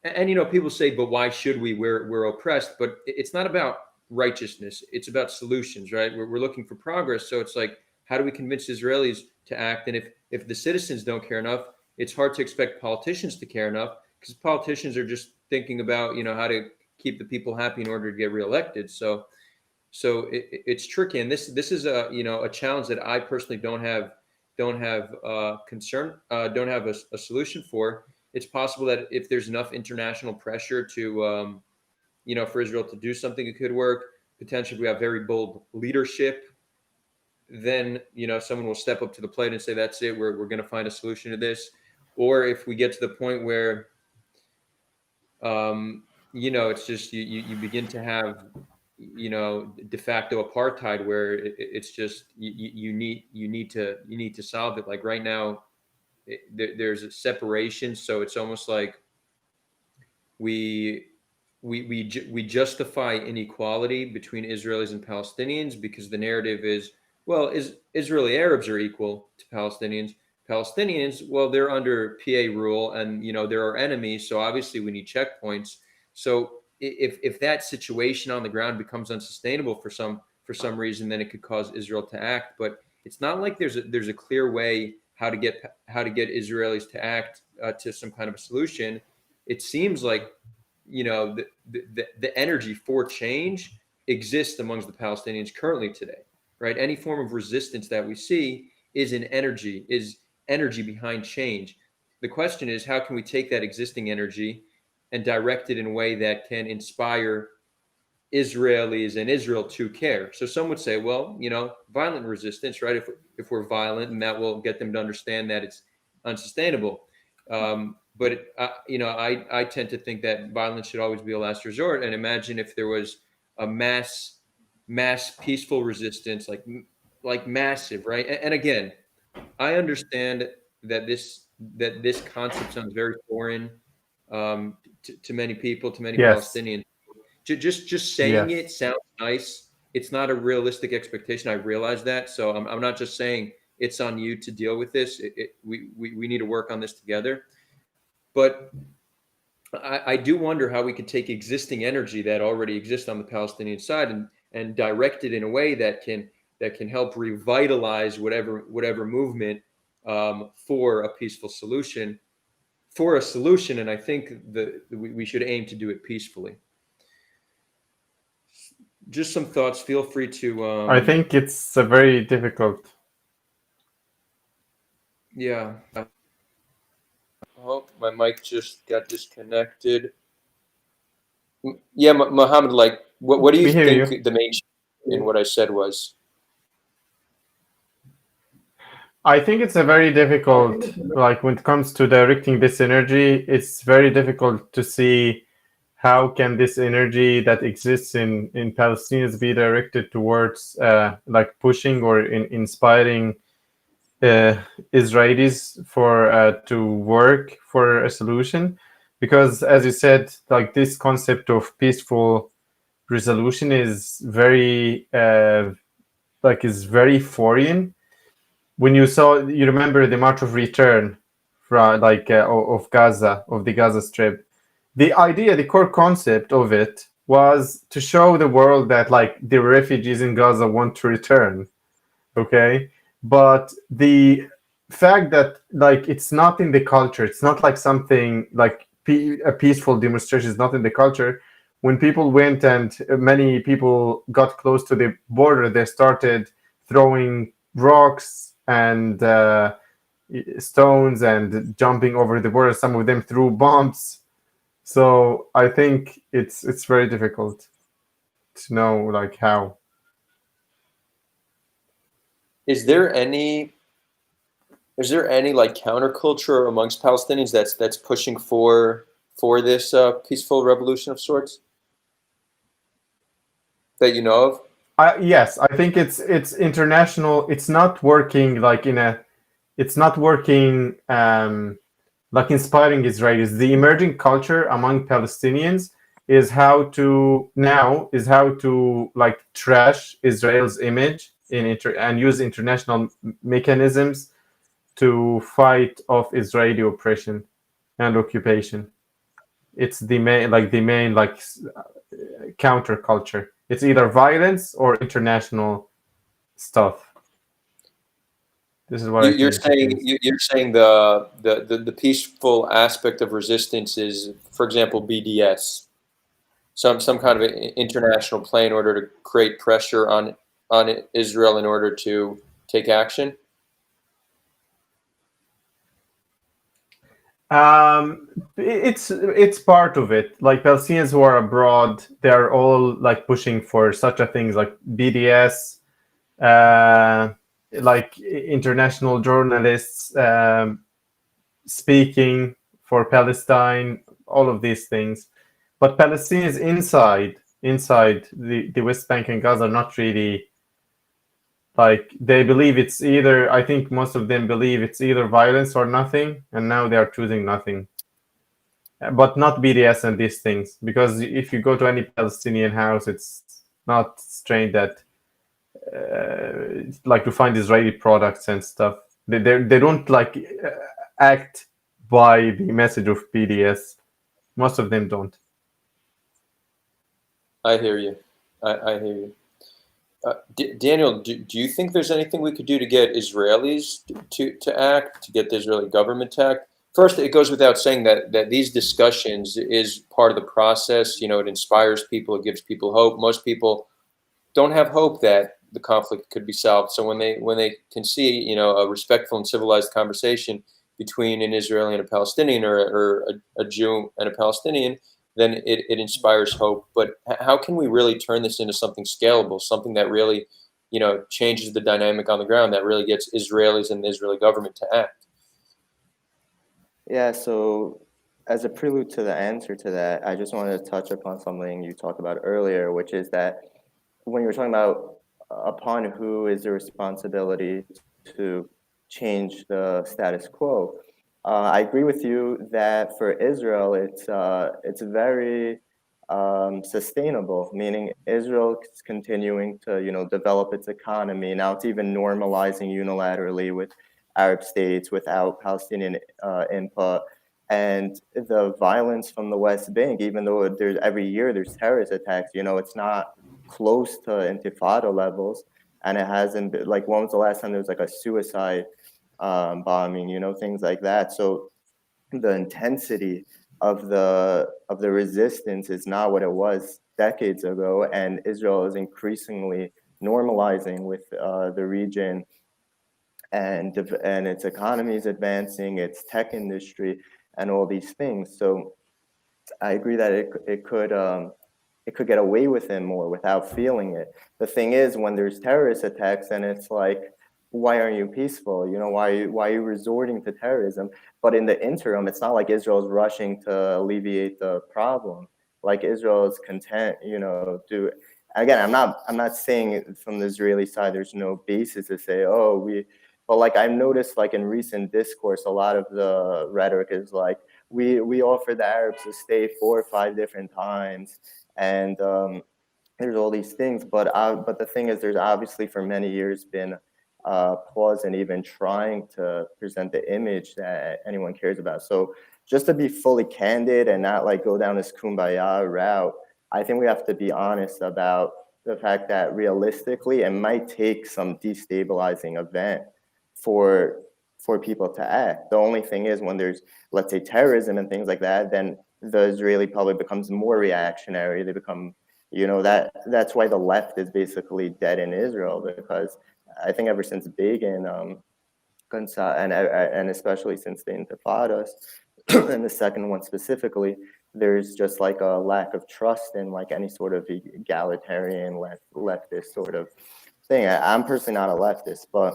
and people say, but why should we? We're oppressed. But it's not about righteousness. It's about solutions, right? We're looking for progress. So it's like, how do we convince Israelis to act? And if the citizens don't care enough, it's hard to expect politicians to care enough because politicians are just thinking about how to keep the people happy in order to get reelected. So it's tricky, and this is a challenge that I personally don't have don't have a solution for. It's possible that if there's enough international pressure to for Israel to do something, it could work. Potentially, if we have very bold leadership, then someone will step up to the plate and say, that's it, we're going to find a solution to this. Or if we get to the point where it's just you begin to have de facto apartheid where it's just you need to solve it. Like right now there's a separation, so it's almost like we justify inequality between Israelis and Palestinians because the narrative is, well, Israeli Arabs are equal to Palestinians. Palestinians, well, they're under PA rule, and they're our enemies, so obviously we need checkpoints. So if that situation on the ground becomes unsustainable for some reason, then it could cause Israel to act. But it's not like there's a clear way how to get Israelis to act to some kind of a solution. It seems like the energy for change exists amongst the Palestinians currently today, right? Any form of resistance that we see is energy behind change. The question is, how can we take that existing energy and direct it in a way that can inspire Israelis and Israel to care? So some would say, well, violent resistance, right? If we're violent, and that will get them to understand that it's unsustainable. But I tend to think that violence should always be a last resort. And imagine if there was a mass peaceful resistance, like massive, right? And again, I understand that this concept sounds very foreign to many people, to many Yes. Palestinians. Just saying Yes. it sounds nice. It's not a realistic expectation. I realize that. So I'm not just saying it's on you to deal with this. We need to work on this together. But I do wonder how we could take existing energy that already exists on the Palestinian side and direct it in a way that can help revitalize whatever movement for a peaceful solution. And I think we should aim to do it peacefully. Just some thoughts. Feel free to. I think it's a very difficult. Yeah. Oh, my mic just got disconnected. Yeah, Mohammed, like, what do you We hear think you. the main in what I said was? I think it's a very difficult, like when it comes to directing this energy, it's very difficult to see how can this energy that exists in Palestinians be directed towards like pushing or inspiring Israelis for to work for a solution, because as you said, like this concept of peaceful resolution is very is very foreign. When you remember the March of Return from of Gaza, of the Gaza Strip, the idea, the core concept of it was to show the world that like the refugees in Gaza want to return. Okay, but the fact that like it's not in the culture, it's not like something like a peaceful demonstration is not in the culture. When people went and many people got close to the border, they started throwing rocks and stones and jumping over the border. Some of them threw bombs. So I think it's very difficult to know like how. Is there any like counterculture amongst Palestinians that's pushing for this peaceful revolution of sorts that you know of? Yes, I think it's international. It's not working like it's not working like inspiring Israelis. The emerging culture among Palestinians is how to like trash Israel's image and use international mechanisms to fight off Israeli oppression and occupation. It's the main counterculture. It's either violence or international stuff. This is what I You're think it saying is. you're saying the peaceful aspect of resistance is, for example, BDS, some kind of international play in order to create pressure on Israel in order to take action. It's part of it. Like Palestinians who are abroad, they're all like pushing for such a things like BDS, like international journalists speaking for Palestine, all of these things. But Palestinians inside the West Bank and Gaza are not really like they believe it's either. I think most of them believe it's either violence or nothing, and now they are choosing nothing. But not BDS and these things, because if you go to any Palestinian house, it's not strange that like to find Israeli products and stuff. They don't like act by the message of BDS. Most of them don't. I hear you. I hear you. Daniel, do you think there's anything we could do to get Israelis to act, to get the Israeli government to act? First, it goes without saying that these discussions is part of the process. You know, it inspires people, it gives people hope. Most people don't have hope that the conflict could be solved. So when they can see, you know, a respectful and civilized conversation between an Israeli and a Palestinian, or a Jew and a Palestinian, then it inspires hope. But how can we really turn this into something scalable, something that really, you know, changes the dynamic on the ground, that really gets Israelis and the Israeli government to act? Yeah, so as a prelude to the answer to that, I just wanted to touch upon something you talked about earlier, which is that when you're talking about upon who is the responsibility to change the status quo, I agree with you that for Israel, it's very sustainable, meaning Israel is continuing to, develop its economy. Now it's even normalizing unilaterally with Arab states without Palestinian input. And the violence from the West Bank, even though there's every year there's terrorist attacks, it's not close to Intifada levels. And it hasn't been, like, when was the last time there was like a suicide bombing, things like that. So the intensity of the resistance is not what it was decades ago, and Israel is increasingly normalizing with the region, and its economy is advancing, its tech industry, and all these things. So I agree that it could get away with it more without feeling it. The thing is, when there's terrorist attacks, and it's like, why aren't you peaceful? Why are you resorting to terrorism? But in the interim, it's not like Israel's rushing to alleviate the problem. Like, Israel is content, to, again, I'm not saying from the Israeli side there's no basis to say, but like, I've noticed, like, in recent discourse, a lot of the rhetoric is like, we offered the Arabs to stay 4 or 5 different times, and there's all these things. But the thing is, there's obviously for many years been pause and even trying to present the image that anyone cares about. So just to be fully candid and not like go down this kumbaya route, I think we have to be honest about the fact that realistically it might take some destabilizing event for people to act. The only thing is, when there's, let's say, terrorism and things like that, then the Israeli public becomes more reactionary. They become, that's why the left is basically dead in Israel, because I think ever since Begin, and especially since the Intifadas, and the second one specifically, there's just like a lack of trust in like any sort of egalitarian leftist sort of thing. I'm personally not a leftist, but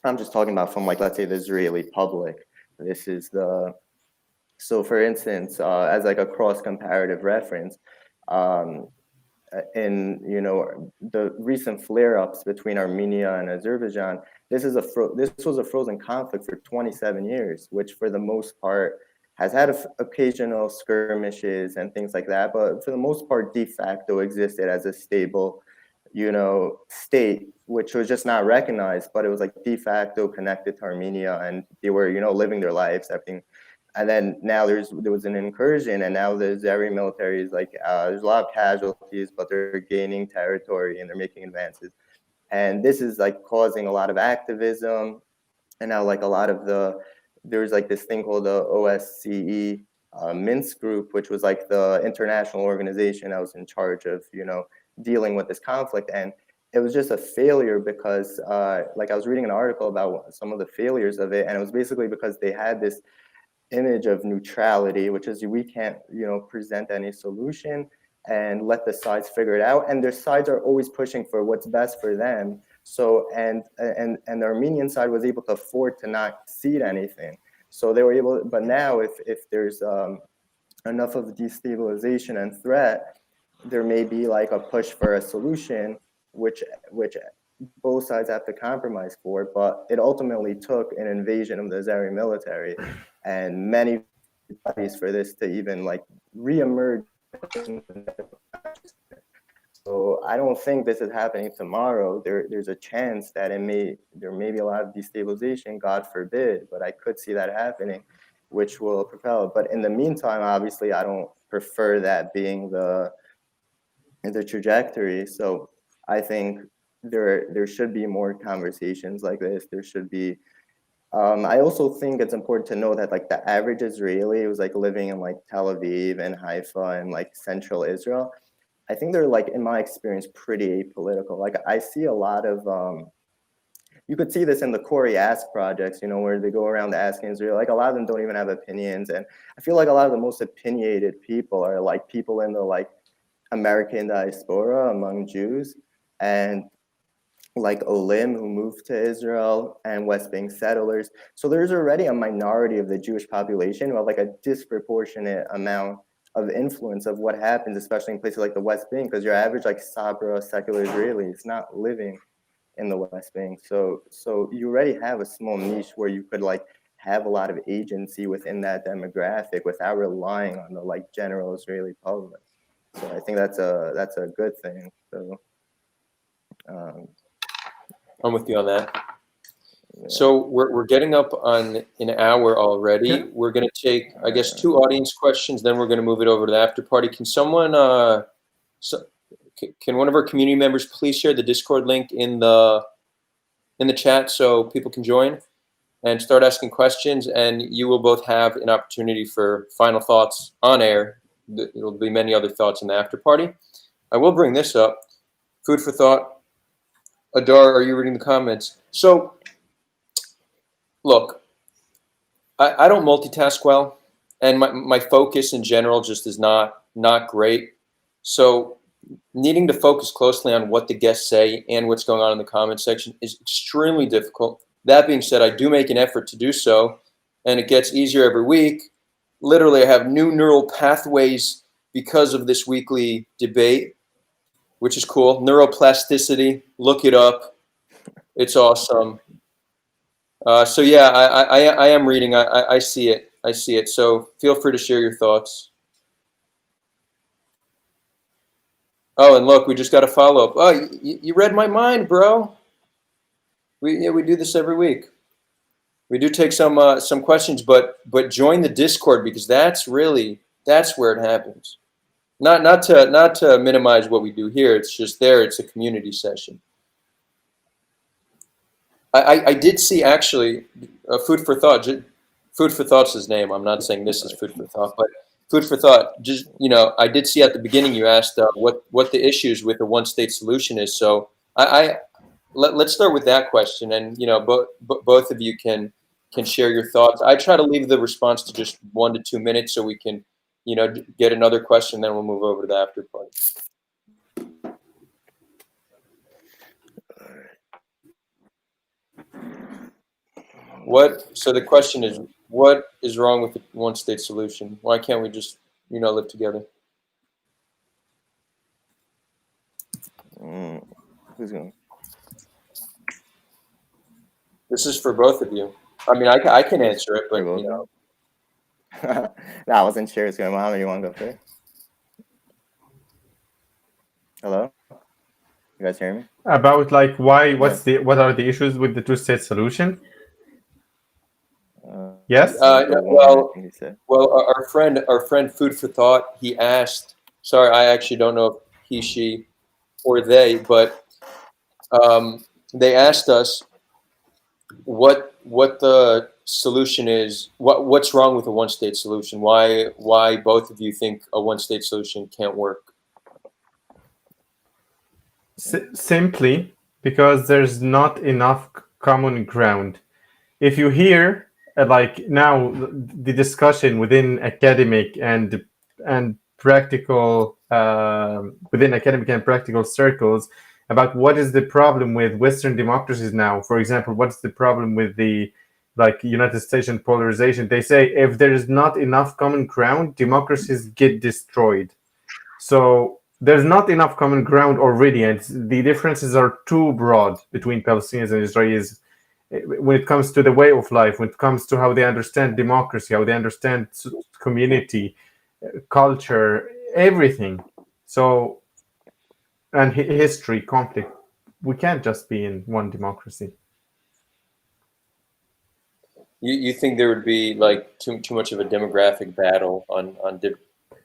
I'm just talking about from, like, let's say, the Israeli public. This is so for instance, as like a cross comparative reference, in the recent flare-ups between Armenia and Azerbaijan, this was a frozen conflict for 27 years, which for the most part has had occasional skirmishes and things like that, but for the most part de facto existed as a stable state, which was just not recognized, but it was like de facto connected to Armenia, and they were living their lives, everything. And then now there was an incursion, and now the Azeri military is like, there's a lot of casualties, but they're gaining territory and they're making advances. And this is like causing a lot of activism. And now, like, a lot of there's like this thing called the OSCE Minsk group, which was like the international organization that was in charge of, dealing with this conflict. And it was just a failure because, like, I was reading an article about some of the failures of it, and it was basically because they had this image of neutrality, which is, we can't, present any solution and let the sides figure it out. And their sides are always pushing for what's best for them. So, and the Armenian side was able to afford to not cede anything. So they were able, but now if there's enough of destabilization and threat, there may be like a push for a solution, which both sides have to compromise for. But it ultimately took an invasion of the Azeri military and many bodies for this to even like reemerge. So I don't think this is happening tomorrow. There's a chance that there may be a lot of destabilization, God forbid, but I could see that happening, which will propel it. But in the meantime, obviously, I don't prefer that being the trajectory. So I think there should be more conversations like this. There should be. I also think it's important to know that like the average Israeli was like living in like Tel Aviv and Haifa and like central Israel. I think they're, like, in my experience, pretty apolitical. Like, I see a lot of, you could see this in the Corey Ask projects, where they go around asking Israel, like, a lot of them don't even have opinions. And I feel like a lot of the most opinionated people are like people in the like American diaspora among Jews, and like Olim who moved to Israel, and West Bank settlers. So there's already a minority of the Jewish population who have like a disproportionate amount of influence of what happens, especially in places like the West Bank, because your average like Sabra secular Israeli is not living in the West Bank. So you already have a small niche where you could like have a lot of agency within that demographic without relying on the like general Israeli public. So I think that's a good thing. So I'm with you on that. So we're getting up on an hour already. Yeah. We're going to take, I guess, 2 audience questions. Then we're going to move it over to the after party. Can someone, can one of our community members please share the Discord link in the chat so people can join and start asking questions? And you will both have an opportunity for final thoughts on air. There will be many other thoughts in the after party. I will bring this up. Food for thought. Adar, are you reading the comments? So, look, I don't multitask well, and my focus in general just is not great. So needing to focus closely on what the guests say and what's going on in the comment section is extremely difficult. That being said, I do make an effort to do so, and it gets easier every week. Literally, I have new neural pathways because of this weekly debate, which is cool. Neuroplasticity, look it up. It's awesome. So yeah, I am reading. I see it. I see it. So feel free to share your thoughts. Oh, and look, we just got a follow up. Oh, you read my mind, bro. We do this every week. We do take some questions, but join the Discord because that's where it happens. Not to minimize what we do here. It's just there. It's a community session. I did see actually food for thought. Food for thought's his name. I'm not saying this is food for thought, but food for thought. Just I did see at the beginning you asked what the issues with a one-state solution is. So let's start with that question, and both of you can share your thoughts. I try to leave the response to just 1 to 2 minutes so we can get another question. Then we'll move over to the after party. So the question is, what is wrong with the one-state solution? Why can't we just, live together? Who's going? This is for both of you. I mean, I can answer it, but No, I wasn't sure it's going. Mohammed, you want to go first? Hello? You guys hear me? About like why? What are the issues with the two-state solution? Yes. Well, our friend, food for thought. He asked. Sorry, I actually don't know if he, she, or they, but they asked us what the solution is. What's wrong with a one-state solution? Why both of you think a one-state solution can't work? Simply because there's not enough common ground. If you hear like now the discussion within academic and practical within academic and practical circles about what is the problem with Western democracies now, for example, what's the problem with the United States and polarization, they say if there is not enough common ground, democracies get destroyed. So there's not enough common ground already, and the differences are too broad between Palestinians and Israelis when it comes to the way of life, when it comes to how they understand democracy, how they understand community, culture, everything. So, and history, conflict. We can't just be in one democracy. You think there would be like too much of a demographic battle on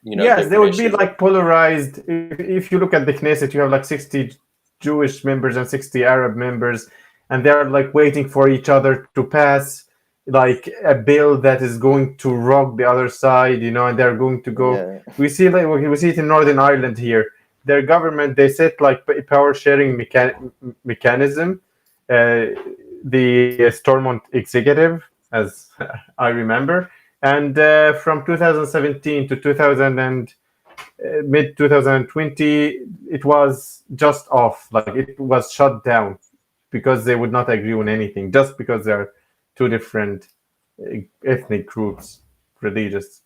yes, there would be like polarized. If you look at the Knesset, you have like 60 Jewish members and 60 Arab members, and they're like waiting for each other to pass like a bill that is going to rock the other side, and they're going to go. Yeah. We see it in Northern Ireland here. Their government, they set like power sharing mechanism, the Stormont executive, as I remember. And from 2017 to mid 2020, it was just off. Like it was shut down because they would not agree on anything, just because there are two different ethnic groups, religious.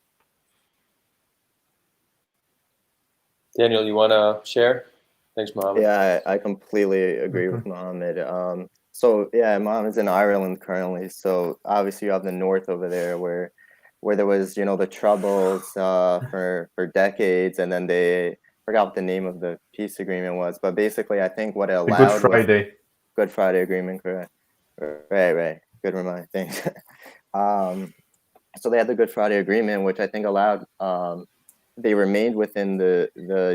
Daniel, you want to share? Thanks, Mohammed. Yeah, I completely agree with Mohammed. So yeah, Mohammed's in Ireland currently. So obviously you have the north over there where there was the troubles for decades, and then they forgot what the name of the peace agreement was, but basically I think what it The Good allowed was Friday. Good Friday Agreement, correct? Right. Good reminder. Thanks. So they had the Good Friday Agreement, which I think allowed they remained within the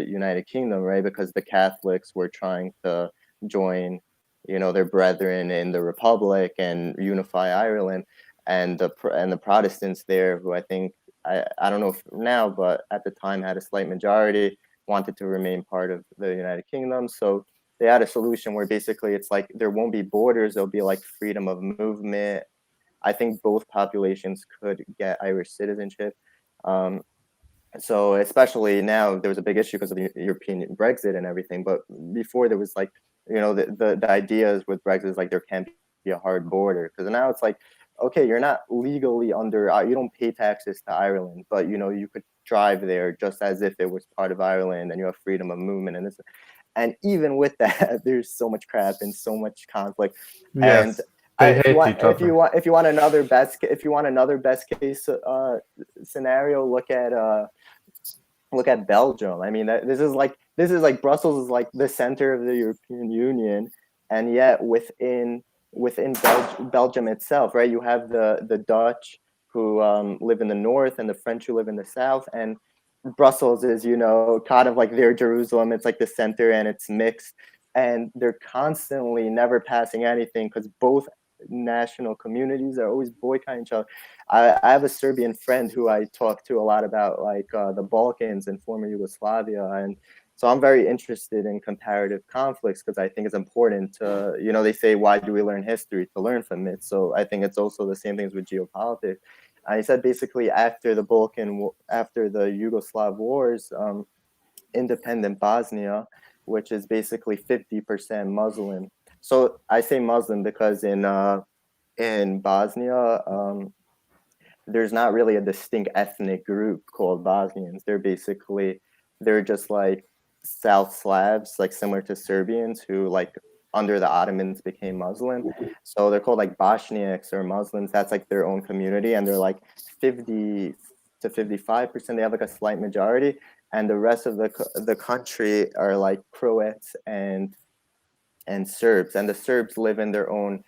United Kingdom, right? Because the Catholics were trying to join, their brethren in the Republic and unify Ireland, and the Protestants there, who I think I don't know if now, but at the time had a slight majority, wanted to remain part of the United Kingdom. So they had a solution where basically it's like there won't be borders, there'll be like freedom of movement. I think both populations could get Irish citizenship. So especially now, there was a big issue because of the European Brexit and everything. But before, there was like, the ideas with Brexit is like there can't be a hard border, because now it's like, okay, you're not legally under, you don't pay taxes to Ireland, but you could drive there just as if it was part of Ireland, and you have freedom of movement and this. And even with that, there's so much crap and so much conflict. Yes, And they if hate each other. you want another best case scenario, look at Belgium. I mean, this is like Brussels is like the center of the European Union, and yet within Belgium itself, right? You have the Dutch who live in the north and the French who live in the south, and Brussels is, kind of like their Jerusalem. It's like the center, and it's mixed, and they're constantly never passing anything because both national communities are always boycotting each other. I have a Serbian friend who I talk to a lot about like the Balkans and former Yugoslavia, and so I'm very interested in comparative conflicts because I think it's important to, they say, why do we learn history? To learn from it. So I think it's also the same things with geopolitics. I said basically after the Yugoslav wars, independent Bosnia, which is basically 50% Muslim. So I say Muslim because in Bosnia, there's not really a distinct ethnic group called Bosnians. They're just like South Slavs, like similar to Serbians who like under the Ottomans became Muslim. So they're called like Bosniaks or Muslims. That's like their own community, and they're like 50 to 55%. They have like a slight majority, and the rest of the country are like Croats and Serbs. And the Serbs live in their own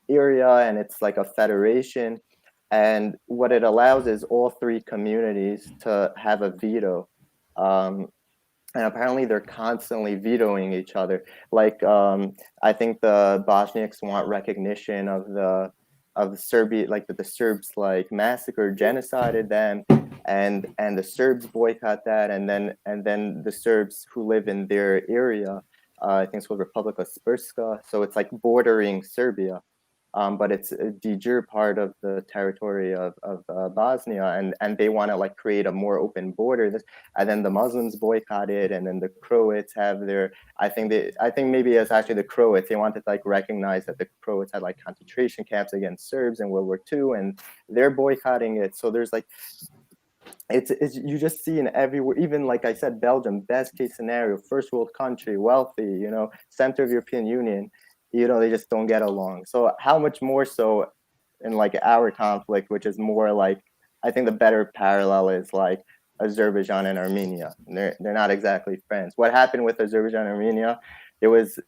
area, and it's like a federation. And what it allows is all three communities to have a veto. And apparently they're constantly vetoing each other. Like I think the Bosniaks want recognition of Serbia, like that the Serbs like massacred, genocided them, and the Serbs boycott that, and then the Serbs who live in their area, I think it's called Republika Srpska, so it's like bordering Serbia. But it's a de jure part of the territory of Bosnia, and they want to like create a more open border. And then the Muslims boycott it, and then the Croats have their. I think maybe it's actually the Croats. They wanted to like recognize that the Croats had like concentration camps against Serbs in World War II, and they're boycotting it. So there's like. It's you just see in everywhere, even like I said, Belgium, best case scenario, first world country, wealthy, center of European Union, they just don't get along. So how much more so in like our conflict, which is more like, I think the better parallel is like Azerbaijan and Armenia. And they're not exactly friends. What happened with Azerbaijan and Armenia, there was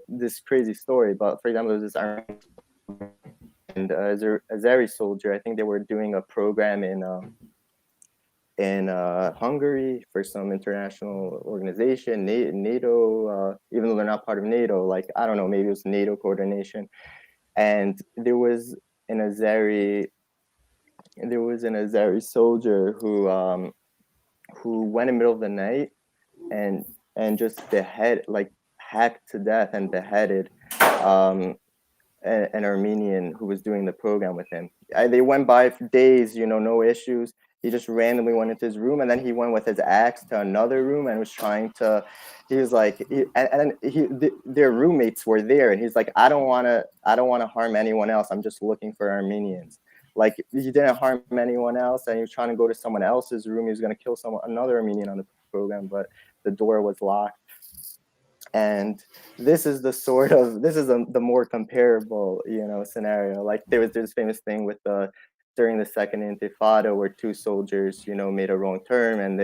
this crazy story, but for example, there was this Armenian and Azeri soldier. I think they were doing a program in Hungary for some international organization, NATO, even though they're not part of NATO. Like, I don't know, maybe it was NATO coordination. And there was an Azeri soldier who went in the middle of the night and just hacked to death and beheaded an Armenian who was doing the program with him. They went by for days, no issues. He just randomly went into his room, and then he went with his axe to another room and was trying to. He was like, their roommates were there, and he's like, I don't want to harm anyone else. I'm just looking for Armenians. Like, he didn't harm anyone else, and he was trying to go to someone else's room. He was going to kill another Armenian on the program, but the door was locked. And this is the more comparable, scenario. Like there was this famous thing with during the second Intifada where two soldiers, made a wrong turn, and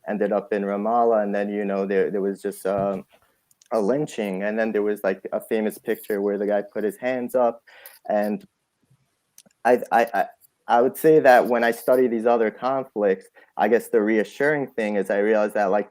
ended up in Ramallah, and then there was just a lynching, and then there was like a famous picture where the guy put his hands up, and I would say that when I study these other conflicts, I guess the reassuring thing is I realize that like,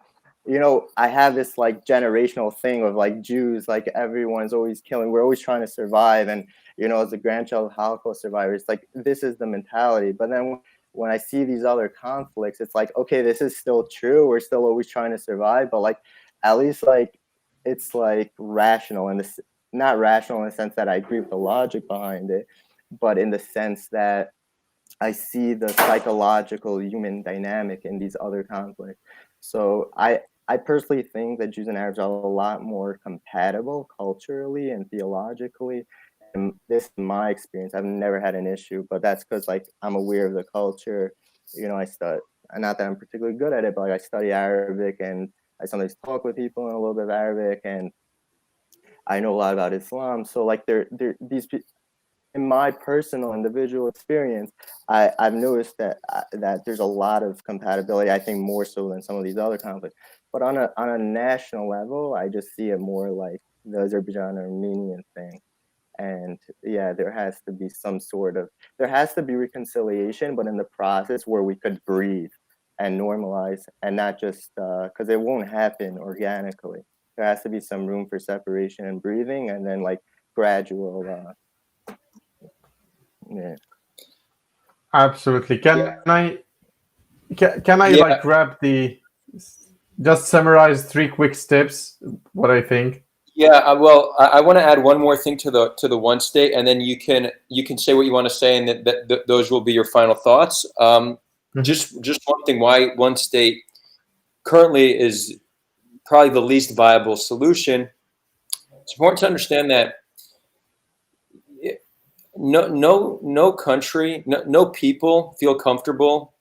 I have this like generational thing of like Jews, like everyone's always killing. We're always trying to survive. And, as a grandchild of Holocaust survivor, it's like, this is the mentality. But then when I see these other conflicts, it's like, okay, this is still true. We're still always trying to survive. But like, at least like, it's like rational and this, not rational in the sense that I agree with the logic behind it, but in the sense that I see the psychological human dynamic in these other conflicts. So I personally think that Jews and Arabs are a lot more compatible culturally and theologically. And this is my experience. I've never had an issue, but that's because like I'm aware of the culture. I study, not that I'm particularly good at it, but like I study Arabic and I sometimes talk with people in a little bit of Arabic, and I know a lot about Islam. So like these people, in my personal individual experience, I've noticed that there's a lot of compatibility. I think more so than some of these other conflicts. But on a national level, I just see it more like the Azerbaijan Armenian thing. And yeah, there has to be reconciliation, but in the process where we could breathe and normalize, and not just because it won't happen organically. There has to be some room for separation and breathing, and then like gradual. Yeah. Absolutely. Can I Yeah. like grab just summarize 3 quick steps, what I think? Yeah, well, I want to add one more thing to the one state, and then you can say what you want to say, and that those will be your final thoughts. Just one thing: why one state currently is probably the least viable solution. It's important to understand that no country, no people feel comfortable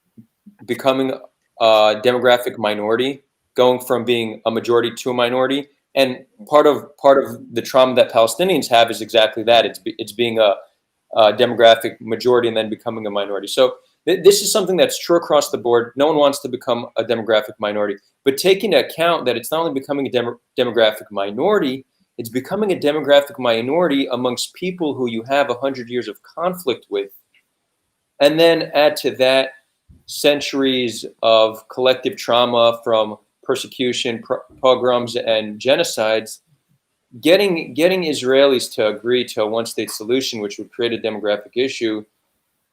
becoming a demographic minority, going from being a majority to a minority. And part of the trauma that Palestinians have is exactly that. It's being a demographic majority and then becoming a minority. So this is something that's true across the board. No one wants to become a demographic minority, but taking into account that it's not only becoming a demographic minority, it's becoming a demographic minority amongst people who you have 100 years of conflict with, and then add to that centuries of collective trauma from persecution, pogroms, and genocides. Getting Israelis to agree to a one-state solution, which would create a demographic issue,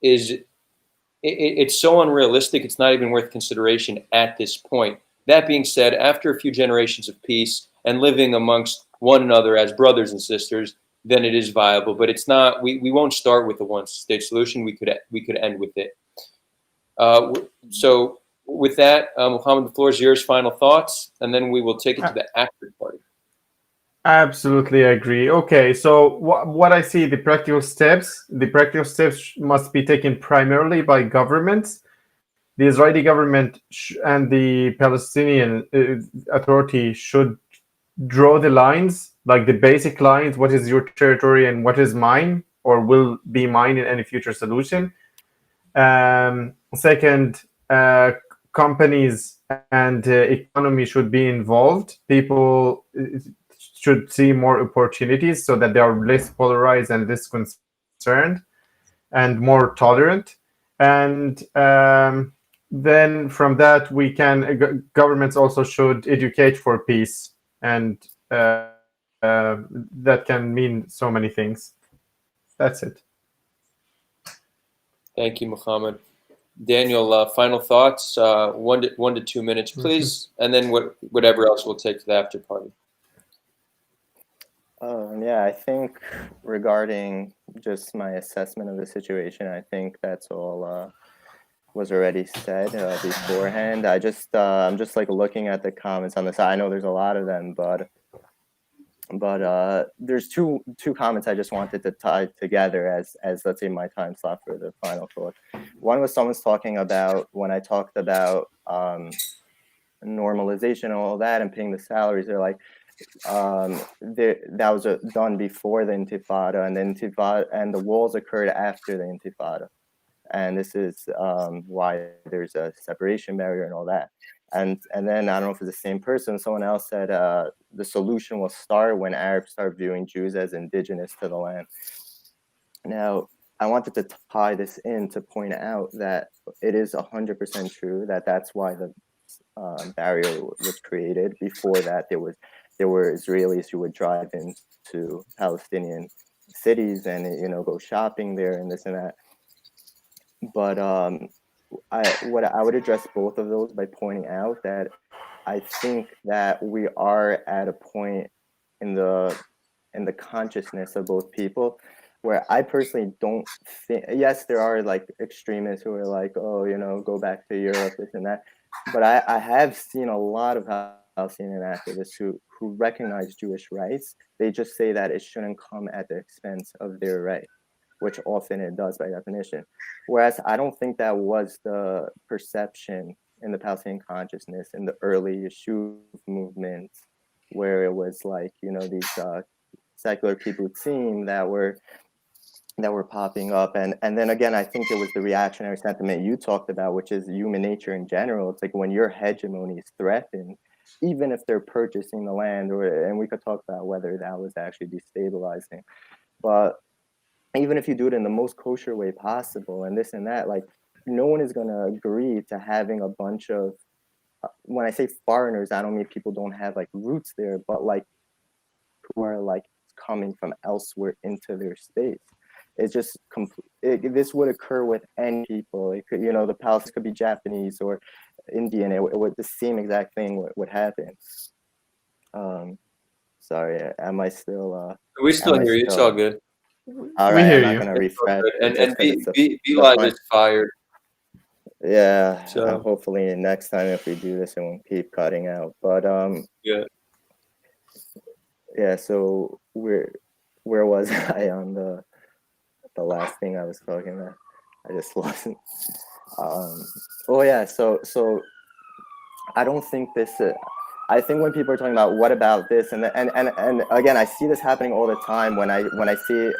it's so unrealistic. It's not even worth consideration at this point. That being said, after a few generations of peace and living amongst one another as brothers and sisters, then it is viable. But it's not. We won't start with a one-state solution. We could end with it. So with that, Mohammad, the floor is yours. Final thoughts, and then we will take it to the after party. Absolutely agree. Okay, so what I see, the practical steps must be taken primarily by governments. The Israeli government and the Palestinian Authority should draw the lines, like the basic lines, what is your territory and what is mine or will be mine in any future solution. Second, companies and economy should be involved. People should see more opportunities so that they are less polarized and less concerned and more tolerant. And then from that, governments also should educate for peace. And that can mean so many things. That's it. Thank you, Mohammad. Daniel, final thoughts, 1 to 2 minutes, please, and then whatever else we'll take to the after party. Yeah, I think regarding just my assessment of the situation, I think that's all was already said beforehand. I'm just like looking at the comments on the side. I know there's a lot of them, but there's two comments I just wanted to tie together as let's say my time slot for the final thought. One was someone's talking about when I talked about normalization and all that and paying the salaries. They're like, that was done before the Intifada, and the Intifada and the walls occurred after the Intifada, and this is why there's a separation barrier and all that. And then I don't know if it's the same person, someone else said the solution will start when Arabs start viewing Jews as indigenous to the land. Now, I wanted to tie this in to point out that it is 100% true that that's why the barrier was created. Before that, there were Israelis who would drive into Palestinian cities and go shopping there and this and that. But I would address both of those by pointing out that I think that we are at a point in the consciousness of both people where I personally don't think, yes, there are like extremists who are like, oh, go back to Europe, this and that. But I have seen a lot of Palestinian activists who recognize Jewish rights. They just say that it shouldn't come at the expense of their right, which often it does by definition. Whereas I don't think that was the perception in the Palestinian consciousness in the early Yeshuv movement, where it was like, these secular kibbutzim that were popping up. And then again, I think it was the reactionary sentiment you talked about, which is human nature in general. It's like when your hegemony is threatened, even if they're purchasing the land, and we could talk about whether that was actually destabilizing, but even if you do it in the most kosher way possible and this and that, like no one is going to agree to having a bunch of, when I say foreigners, I don't mean people don't have like roots there, but like who are like coming from elsewhere into their space. It's just this would occur with any people. It could, the Palestinians could be Japanese or Indian. It would the same exact thing would happen. Sorry, am I still? We still hear you. It's all good. All right, I'm not gonna refresh. And be live is fired. Yeah. So hopefully next time if we do this, it won't keep cutting out. But yeah. Yeah. So where was I on the last thing I was talking about? I just lost it. Oh yeah. So I don't think this. I think when people are talking about what about this and again, I see this happening all the time when I see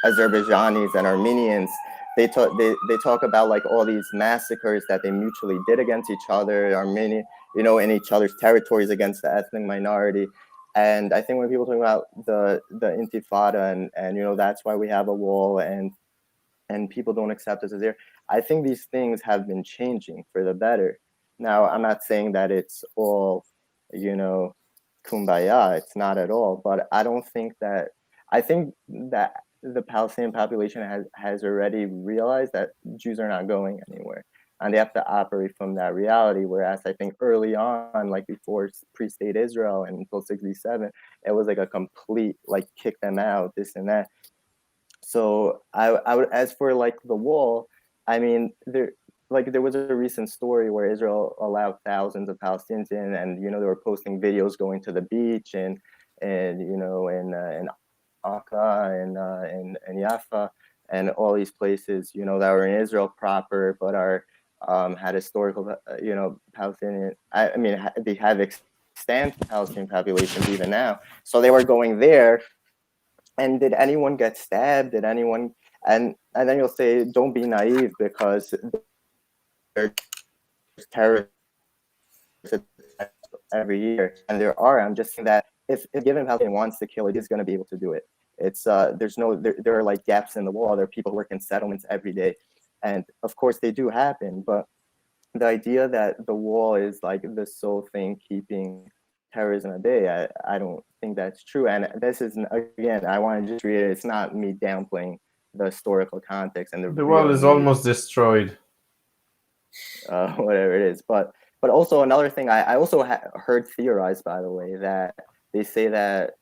Azerbaijanis and Armenians. They talk about like all these massacres that they mutually did against each other, Armenia, in each other's territories against the ethnic minority. And I think when people talk about the Intifada and that's why we have a wall and people don't accept us as there, I think these things have been changing for the better. Now, I'm not saying that it's all, kumbaya. It's not at all. But I think that the Palestinian population has already realized that Jews are not going anywhere. And they have to operate from that reality. Whereas I think early on, like before pre-state Israel and until 1967, it was like a complete, like kick them out, this and that. So I would, as for like the wall, I mean, there was a recent story where Israel allowed thousands of Palestinians in, and they were posting videos going to the beach and in Akka and Jaffa and all these places that were in Israel proper, but are had historical Palestinian. I mean, they have extant Palestinian populations even now. So they were going there. And did anyone get stabbed? Did anyone? And then you'll say, don't be naive because there's terrorists every year, and there are. I'm just saying that if a given Palestinian wants to kill, it is going to be able to do it. It's there are like gaps in the wall. There are people who work in settlements every day, and of course they do happen. But the idea that the wall is like the sole thing keeping terrorism at bay, I don't think that's true. And this is, again, I want to just reiterate, it's not me downplaying the historical context and the wall is almost destroyed. Whatever it is, but also another thing I also heard theorized, by the way, that they say that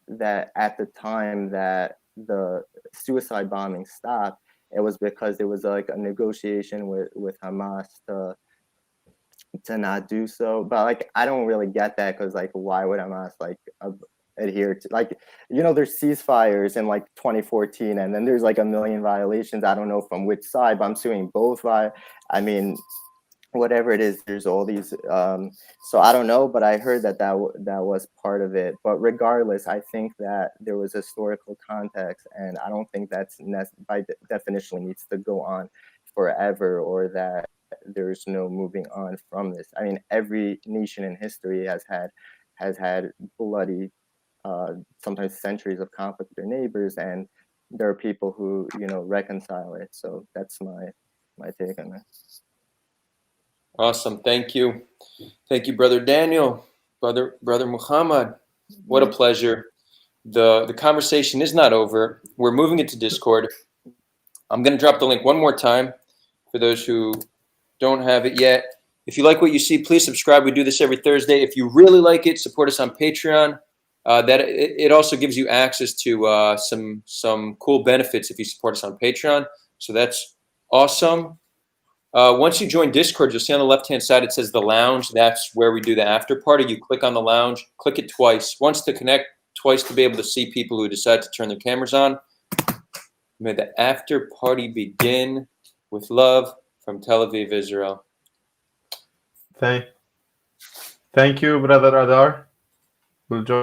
at the time that the suicide bombing stopped, it was because there was like a negotiation with Hamas to not do so. But like I don't really get that, because like why would Hamas like adhere to, like, there's ceasefires in like 2014 and then there's like a million violations. I don't know from which side, but I'm suing both. I mean, whatever it is, there's all these so I don't know, but I heard that was part of it. But regardless, I think that there was historical context, and I don't think that's by definition needs to go on forever, or that there's no moving on from this. I mean, every nation in history has had bloody, sometimes centuries of conflict with their neighbors, and there are people who, you know, reconcile it. So that's my take on it. Awesome. Thank you. Thank you, Brother Daniel, Brother Muhammad. What a pleasure. The conversation is not over. We're moving it to Discord. I'm going to drop the link one more time for those who don't have it yet. If you like what you see, please subscribe. We do this every Thursday. If you really like it, support us on Patreon. It also gives you access to some cool benefits if you support us on Patreon. So that's awesome. Once you join Discord, you'll see on the left-hand side, it says the lounge. That's where we do the after party. You click on the lounge, click it twice. Once to connect, twice to be able to see people who decide to turn their cameras on. May the after party begin with love from Tel Aviv, Israel. Thank you, Brother Adar. We'll join